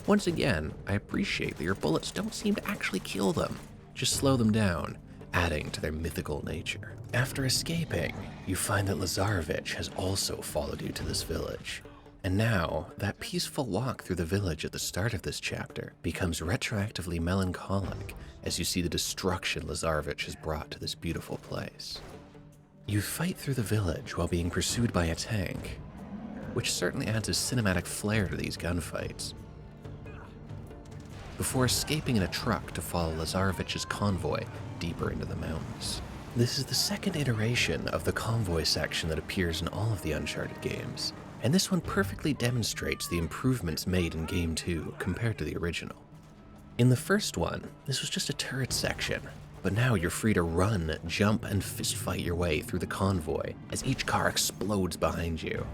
Speaker 1: Once again, I appreciate that your bullets don't seem to actually kill them, just slow them down, adding to their mythical nature. After escaping, you find that Lazarevich has also followed you to this village. And now, that peaceful walk through the village at the start of this chapter becomes retroactively melancholic as you see the destruction Lazarevich has brought to this beautiful place. You fight through the village while being pursued by a tank, which certainly adds a cinematic flair to these gunfights, before escaping in a truck to follow Lazarevich's convoy deeper into the mountains. This is the second iteration of the convoy section that appears in all of the Uncharted games, and this one perfectly demonstrates the improvements made in Game 2 compared to the original. In the first one, this was just a turret section, but now you're free to run, jump, and fistfight your way through the convoy as each car explodes behind you.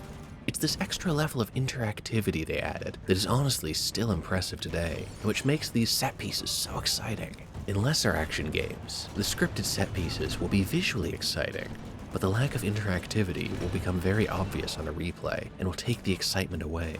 Speaker 1: It's this extra level of interactivity they added that is honestly still impressive today, and which makes these set pieces so exciting. In lesser action games, the scripted set pieces will be visually exciting, but the lack of interactivity will become very obvious on a replay and will take the excitement away,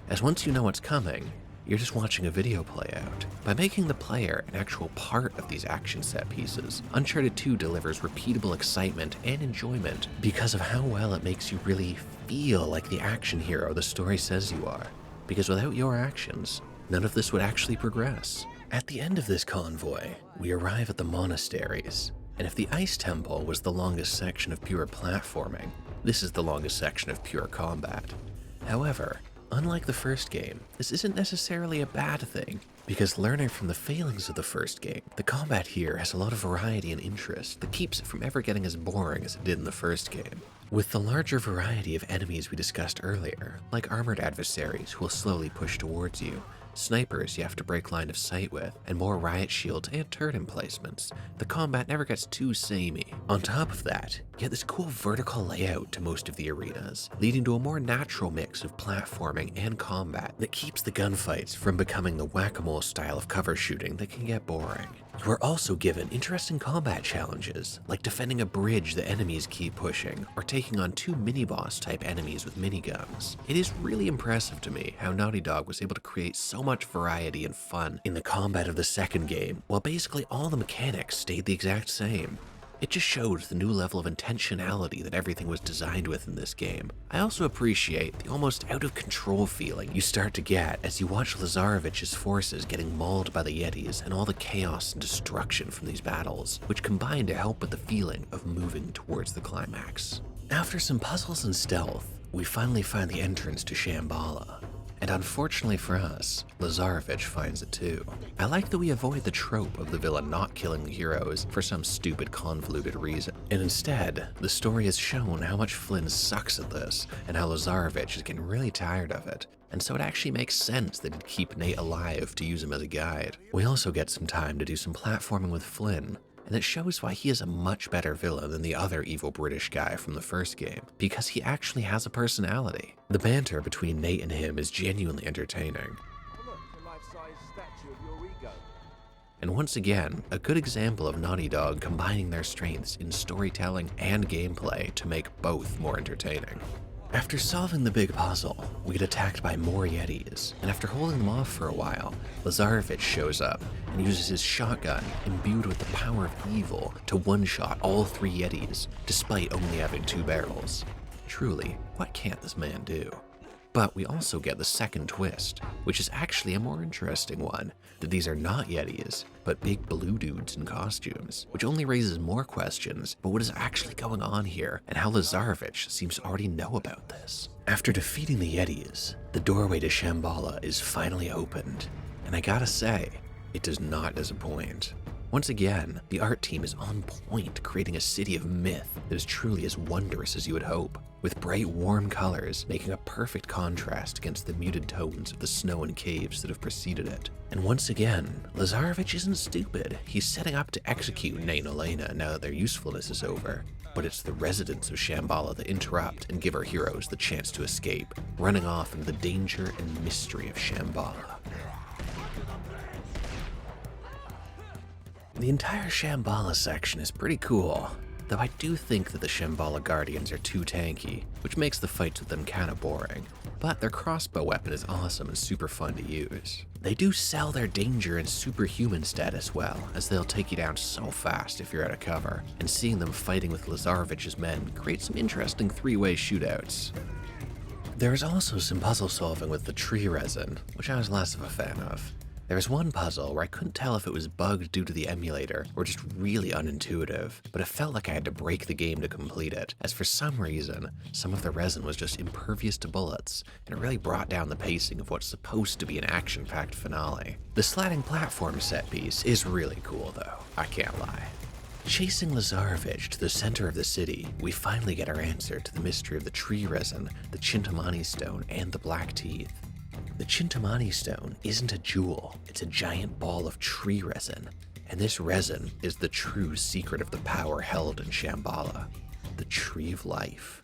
Speaker 1: as once you know what's coming, you're just watching a video play out. By making the player an actual part of these action set pieces, Uncharted 2 delivers repeatable excitement and enjoyment because of how well it makes you really feel like the action hero the story says you are. Because without your actions, none of this would actually progress. At the end of this convoy, we arrive at the monasteries, and if the Ice Temple was the longest section of pure platforming, this is the longest section of pure combat. However, unlike the first game, this isn't necessarily a bad thing, because learning from the failings of the first game, the combat here has a lot of variety and interest that keeps it from ever getting as boring as it did in the first game. With the larger variety of enemies we discussed earlier, like armored adversaries who will slowly push towards you, snipers you have to break line of sight with, and more riot shields and turret emplacements, the combat never gets too samey. On top of that, you get this cool vertical layout to most of the arenas, leading to a more natural mix of platforming and combat that keeps the gunfights from becoming the whack-a-mole style of cover shooting that can get boring. You are also given interesting combat challenges, like defending a bridge that enemies keep pushing, or taking on 2 mini-boss type enemies with miniguns. It is really impressive to me how Naughty Dog was able to create so much variety and fun in the combat of the second game, while basically all the mechanics stayed the exact same. It just shows the new level of intentionality that everything was designed with in this game. I also appreciate the almost out-of-control feeling you start to get as you watch Lazarevich's forces getting mauled by the Yetis and all the chaos and destruction from these battles, which combine to help with the feeling of moving towards the climax. After some puzzles and stealth, we finally find the entrance to Shambhala. And unfortunately for us, Lazarevich finds it too. I like that we avoid the trope of the villain not killing the heroes for some stupid convoluted reason. And instead, the story has shown how much Flynn sucks at this, and how Lazarevich is getting really tired of it. And so it actually makes sense that he'd keep Nate alive to use him as a guide. We also get some time to do some platforming with Flynn, and it shows why he is a much better villain than the other evil British guy from the first game, because he actually has a personality. The banter between Nate and him is genuinely entertaining. And once again, a good example of Naughty Dog combining their strengths in storytelling and gameplay to make both more entertaining. After solving the big puzzle, we get attacked by more Yetis, and after holding them off for a while, Lazarevich shows up and uses his shotgun, imbued with the power of evil, to one-shot all 3 Yetis, despite only having 2 barrels. Truly, what can't this man do? But we also get the second twist, which is actually a more interesting one, that these are not Yetis, but big blue dudes in costumes, which only raises more questions about what is actually going on here and how Lazarevich seems to already know about this. After defeating the Yetis, the doorway to Shambhala is finally opened, and I gotta say, it does not disappoint. Once again, the art team is on point, creating a city of myth that is truly as wondrous as you would hope, with bright, warm colors making a perfect contrast against the muted tones of the snow and caves that have preceded it. And once again, Lazarevich isn't stupid. He's setting up to execute Nate and Elena now that their usefulness is over. But it's the residents of Shambhala that interrupt and give our heroes the chance to escape, running off into the danger and mystery of Shambhala. The entire Shambhala section is pretty cool, though I do think that the Shambhala Guardians are too tanky, which makes the fights with them kinda boring. But their crossbow weapon is awesome and super fun to use. They do sell their danger and superhuman status well, as they'll take you down so fast if you're out of cover, and seeing them fighting with Lazarevich's men creates some interesting three-way shootouts. There is also some puzzle solving with the tree resin, which I was less of a fan of. There was one puzzle where I couldn't tell if it was bugged due to the emulator or just really unintuitive, but it felt like I had to break the game to complete it, as for some reason, some of the resin was just impervious to bullets, and it really brought down the pacing of what's supposed to be an action-packed finale. The sliding platform set piece is really cool though, I can't lie. Chasing Lazarevich to the center of the city, we finally get our answer to the mystery of the tree resin, the Chintamani stone, and the black teeth. The Chintamani stone isn't a jewel, it's a giant ball of tree resin, and this resin is the true secret of the power held in Shambhala, the Tree of Life.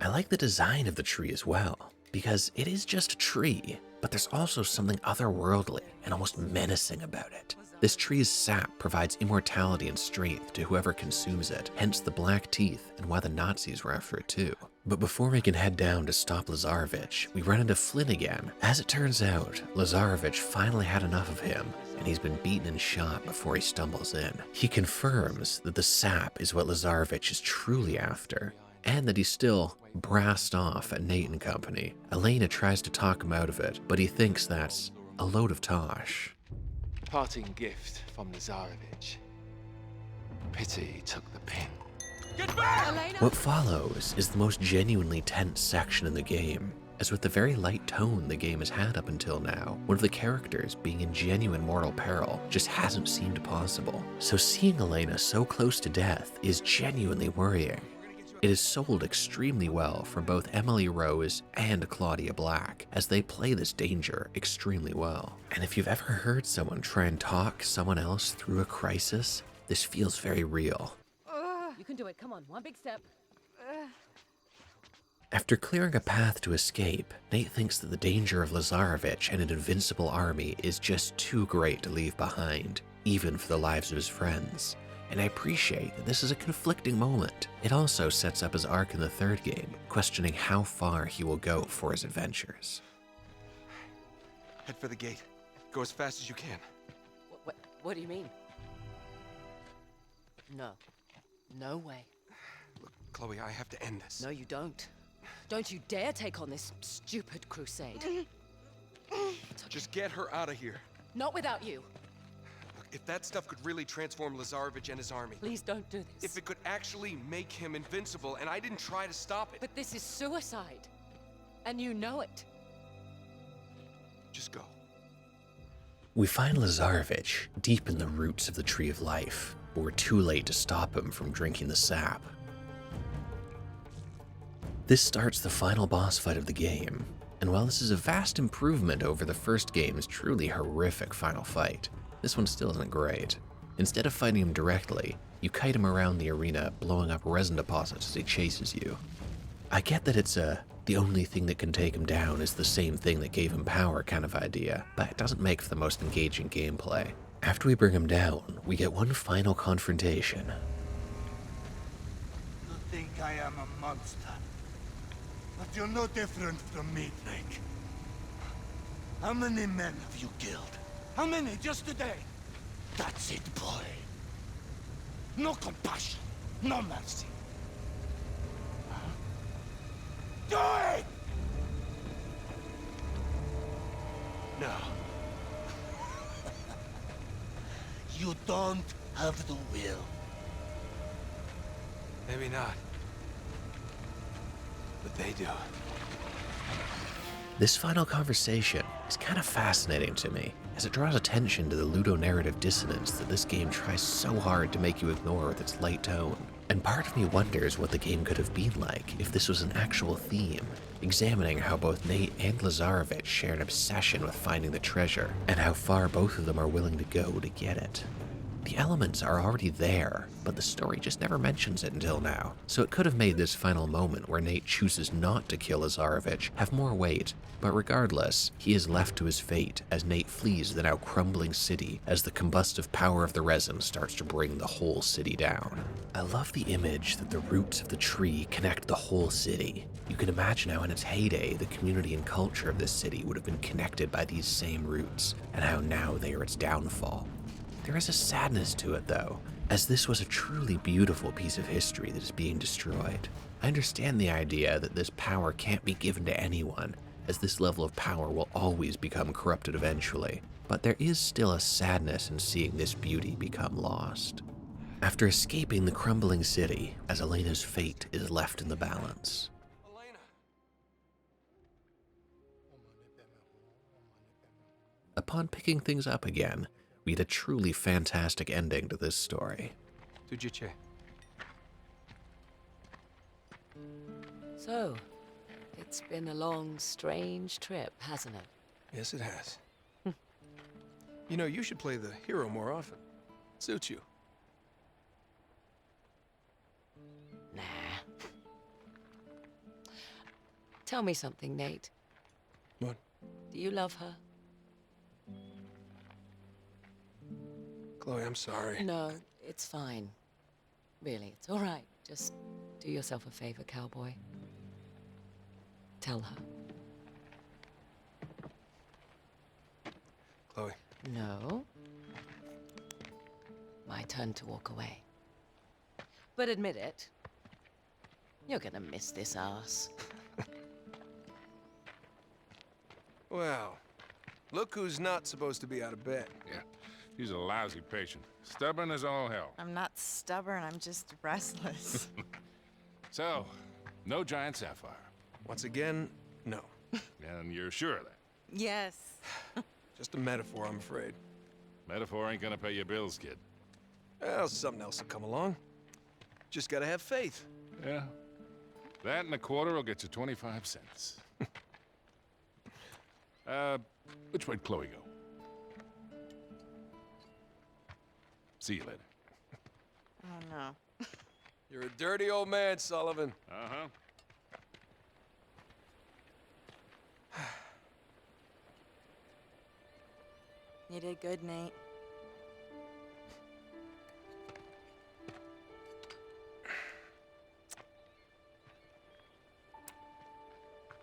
Speaker 1: I like the design of the tree as well, because it is just a tree, but there's also something otherworldly and almost menacing about it. This tree's sap provides immortality and strength to whoever consumes it, hence the black teeth and why the Nazis were after it too. But before we can head down to stop Lazarevich, we run into Flynn again. As it turns out, Lazarevich finally had enough of him, and he's been beaten and shot before he stumbles in. He confirms that the sap is what Lazarevich is truly after, and that he's still brassed off at Nate and company. Elena tries to talk him out of it, but he thinks that's a load of tosh.
Speaker 7: Parting gift from Lazarevich. Pity he took the pin.
Speaker 14: Get back!
Speaker 12: Elena!
Speaker 1: What follows is the most genuinely tense section in the game, as with the very light tone the game has had up until now, one of the characters being in genuine mortal peril just hasn't seemed possible. So seeing Elena so close to death is genuinely worrying. It is sold extremely well from both Emily Rose and Claudia Black, as they play this danger extremely well. And if you've ever heard someone try and talk someone else through a crisis, this feels very real.
Speaker 15: You can do it. Come on, one big step.
Speaker 1: After clearing a path to escape, Nate thinks that the danger of Lazarevich and an invincible army is just too great to leave behind, even for the lives of his friends. And I appreciate that this is a conflicting moment. It also sets up his arc in the third game, questioning how far he will go for his adventures.
Speaker 17: Head for the gate. Go as fast as you can.
Speaker 4: What do you mean? No. No way.
Speaker 17: Look, Chloe, I have to end this.
Speaker 4: No, you don't. Don't you dare take on this stupid crusade.
Speaker 17: Just get her out of here.
Speaker 4: Not without you.
Speaker 17: If that stuff could really transform Lazarevich and his army.
Speaker 4: Please don't do this.
Speaker 17: If it could actually make him invincible, and I didn't try to stop it.
Speaker 4: But this is suicide. And you know it.
Speaker 17: Just go.
Speaker 1: We find Lazarevich deep in the roots of the Tree of Life, but we're too late to stop him from drinking the sap. This starts the final boss fight of the game, and while this is a vast improvement over the first game's truly horrific final fight, this one still isn't great. Instead of fighting him directly, you kite him around the arena, blowing up resin deposits as he chases you. I get that it's the only thing that can take him down is the same thing that gave him power kind of idea, but it doesn't make for the most engaging gameplay. After we bring him down, we get one final confrontation.
Speaker 9: You think I am a monster? But you're no different from me, Drake. How many men have you killed? How many just today? That's it, boy. No compassion, no mercy. Huh? Do it! No. You don't have the will.
Speaker 17: Maybe not. But they do.
Speaker 1: This final conversation is kind of fascinating to me, as it draws attention to the ludonarrative dissonance that this game tries so hard to make you ignore with its light tone. And part of me wonders what the game could have been like if this was an actual theme, examining how both Nate and Lazarevich share an obsession with finding the treasure, and how far both of them are willing to go to get it. The elements are already there, but the story just never mentions it until now, so it could have made this final moment where Nate chooses not to kill Lazarevich have more weight, but regardless, he is left to his fate as Nate flees the now crumbling city as the combustive power of the resin starts to bring the whole city down. I love the image that the roots of the tree connect the whole city. You can imagine how in its heyday the community and culture of this city would have been connected by these same roots, and how now they are its downfall. There is a sadness to it, though, as this was a truly beautiful piece of history that is being destroyed. I understand the idea that this power can't be given to anyone, as this level of power will always become corrupted eventually, but there is still a sadness in seeing this beauty become lost. After escaping the crumbling city, as Elena's fate is left in the balance. Upon picking things up again, we had a truly fantastic ending to this story.
Speaker 5: Tujiche.
Speaker 15: So, it's been a long, strange trip, hasn't it?
Speaker 3: Yes, it has. You know, you should play the hero more often. Suits you.
Speaker 15: Nah. Tell me something, Nate.
Speaker 3: What?
Speaker 15: Do you love her?
Speaker 3: Chloe, I'm sorry.
Speaker 15: No, it's fine. Really, it's all right. Just do yourself a favor, cowboy. Tell her.
Speaker 3: Chloe.
Speaker 15: No. My turn to walk away. But admit it, you're gonna miss this ass.
Speaker 3: Well, look who's not supposed to be out of bed.
Speaker 8: Yeah, he's a lousy patient. Stubborn as all hell.
Speaker 12: I'm not stubborn, I'm just restless.
Speaker 8: So, no giant sapphire.
Speaker 3: Once again, no.
Speaker 8: And you're sure of that?
Speaker 12: Yes.
Speaker 3: Just a metaphor, I'm afraid.
Speaker 8: Metaphor ain't gonna pay your bills, kid.
Speaker 3: Well, something else will come along. Just gotta have faith.
Speaker 8: Yeah. That and a quarter will get you 25 cents. Which way'd Chloe go? See you later.
Speaker 12: Oh, no.
Speaker 3: You're a dirty old man, Sullivan.
Speaker 8: Uh-huh.
Speaker 12: You did good, Nate.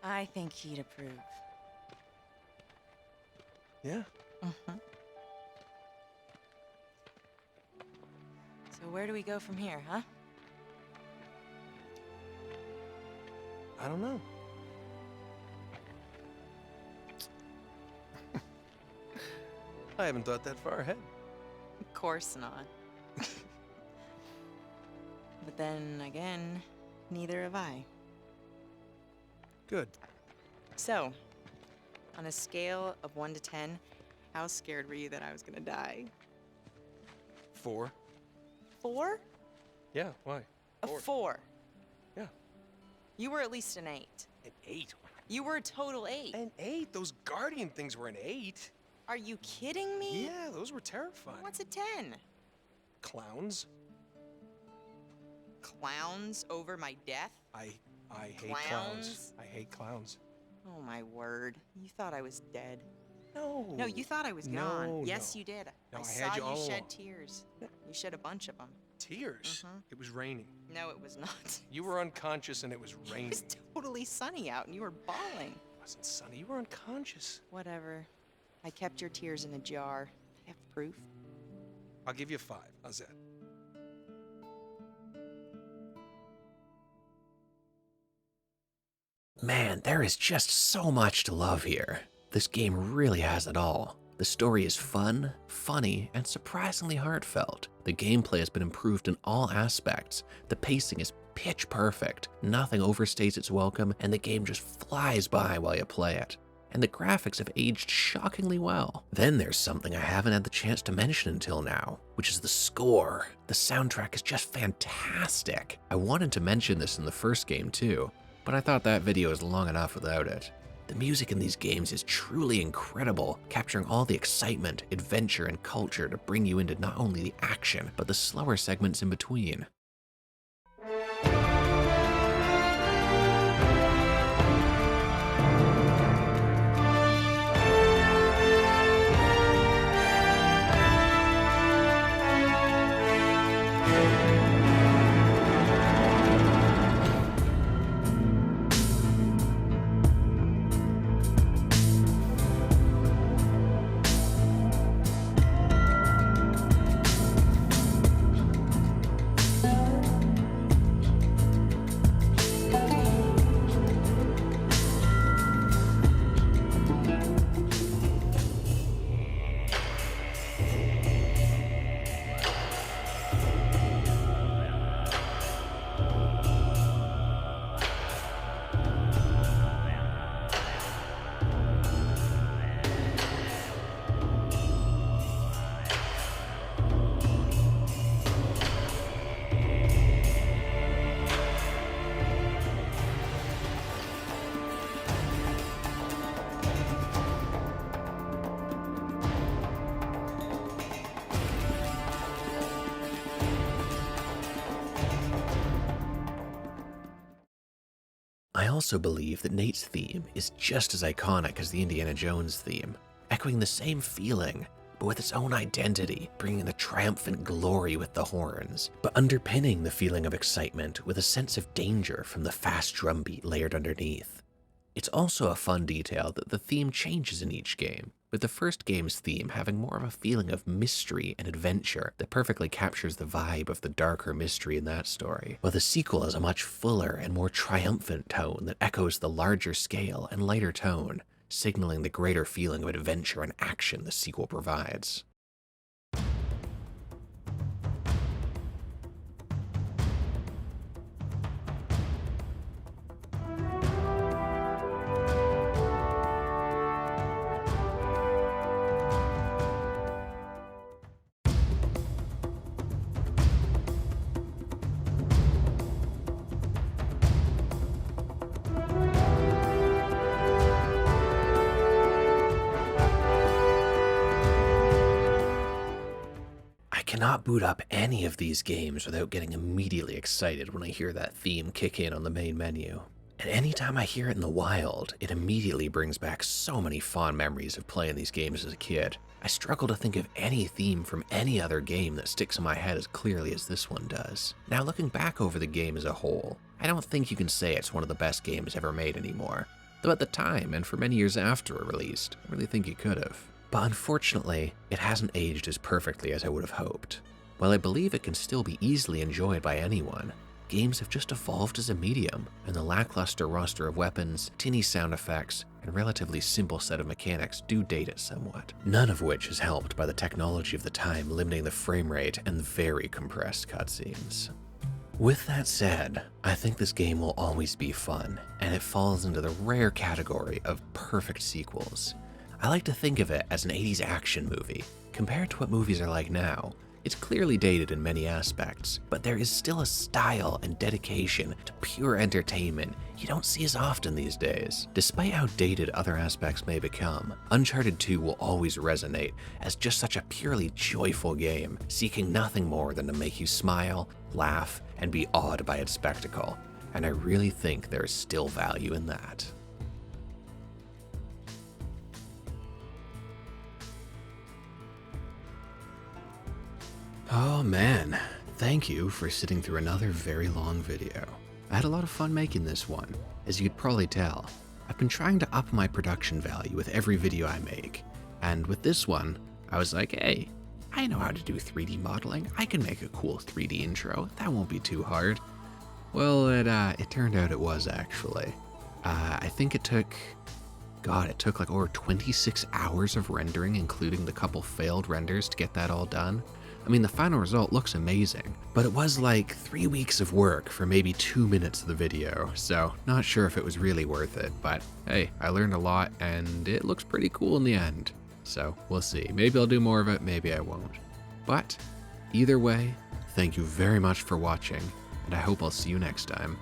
Speaker 12: I think he'd approve.
Speaker 3: Yeah?
Speaker 12: Mm-hmm. So where do we go from here, huh?
Speaker 3: I don't know. I haven't thought that far ahead.
Speaker 12: Of course not. But then again, neither have I.
Speaker 3: Good.
Speaker 12: So, on a scale of 1 to 10, how scared were you that I was gonna die?
Speaker 3: 4.
Speaker 12: 4?
Speaker 3: Yeah, why?
Speaker 12: A 4.
Speaker 3: Yeah.
Speaker 12: You were at least an 8.
Speaker 3: An 8?
Speaker 12: You were a total 8.
Speaker 3: An 8? Those guardian things were an 8.
Speaker 12: Are you kidding me?
Speaker 3: Yeah, those were terrifying.
Speaker 12: What's a 10?
Speaker 3: Clowns?
Speaker 12: Clowns over my death?
Speaker 3: I hate clowns. I hate clowns.
Speaker 12: Oh my word. You thought I was dead.
Speaker 3: No.
Speaker 12: No, you thought I was gone.
Speaker 3: No,
Speaker 12: Yes,
Speaker 3: no.
Speaker 12: you did.
Speaker 3: No,
Speaker 12: I
Speaker 3: I
Speaker 12: saw
Speaker 3: had you
Speaker 12: you
Speaker 3: all
Speaker 12: shed
Speaker 3: along.
Speaker 12: tears. You shed a bunch of them.
Speaker 3: Tears?
Speaker 12: Mhm.
Speaker 3: It was raining.
Speaker 12: No, it was not.
Speaker 3: You were unconscious and it was
Speaker 12: It
Speaker 3: raining.
Speaker 12: was totally sunny out and you were bawling.
Speaker 3: It wasn't sunny. You were unconscious.
Speaker 12: Whatever. I kept your tears in a jar. I have proof.
Speaker 3: I'll give you 5. How's that?
Speaker 1: Man, there is just so much to love here. This game really has it all. The story is fun, funny, and surprisingly heartfelt. The gameplay has been improved in all aspects. The pacing is pitch perfect. Nothing overstays its welcome, and the game just flies by while you play it. and the graphics have aged shockingly well. Then there's something I haven't had the chance to mention until now, which is the score. The soundtrack is just fantastic. I wanted to mention this in the first game too, but I thought that video is long enough without it. The music in these games is truly incredible, capturing all the excitement, adventure, and culture to bring you into not only the action, but the slower segments in between. I also believe that Nate's theme is just as iconic as the Indiana Jones theme, echoing the same feeling, but with its own identity, bringing the triumphant glory with the horns, but underpinning the feeling of excitement with a sense of danger from the fast drumbeat layered underneath. It's also a fun detail that the theme changes in each game, with the first game's theme having more of a feeling of mystery and adventure that perfectly captures the vibe of the darker mystery in that story, while the sequel has a much fuller and more triumphant tone that echoes the larger scale and lighter tone, signaling the greater feeling of adventure and action the sequel provides. I cannot boot up any of these games without getting immediately excited when I hear that theme kick in on the main menu. And anytime I hear it in the wild, it immediately brings back so many fond memories of playing these games as a kid. I struggle to think of any theme from any other game that sticks in my head as clearly as this one does. Now, looking back over the game as a whole, I don't think you can say it's one of the best games ever made anymore. Though at the time, and for many years after it released, I really think you could have. But unfortunately, it hasn't aged as perfectly as I would have hoped. While I believe it can still be easily enjoyed by anyone, games have just evolved as a medium, and the lackluster roster of weapons, tinny sound effects, and relatively simple set of mechanics do date it somewhat. None of which is helped by the technology of the time limiting the frame rate and very compressed cutscenes. With that said, I think this game will always be fun, and it falls into the rare category of perfect sequels. I like to think of it as an 80s action movie. Compared to what movies are like now, it's clearly dated in many aspects, but there is still a style and dedication to pure entertainment you don't see as often these days. Despite how dated other aspects may become, Uncharted 2 will always resonate as just such a purely joyful game, seeking nothing more than to make you smile, laugh, and be awed by its spectacle, and I really think there is still value in that. Oh man, thank you for sitting through another very long video. I had a lot of fun making this one. As you could probably tell, I've been trying to up my production value with every video I make, and with this one, I was like, hey, I know how to do 3D modeling. I can make a cool 3D intro. That won't be too hard. Well, it turned out it was actually. I think it took like over 26 hours of rendering, including the couple failed renders to get that all done. I mean, the final result looks amazing, but it was like 3 weeks of work for maybe 2 minutes of the video, so not sure if it was really worth it, but hey, I learned a lot and it looks pretty cool in the end. So we'll see. Maybe I'll do more of it, maybe I won't. But either way, thank you very much for watching, and I hope I'll see you next time.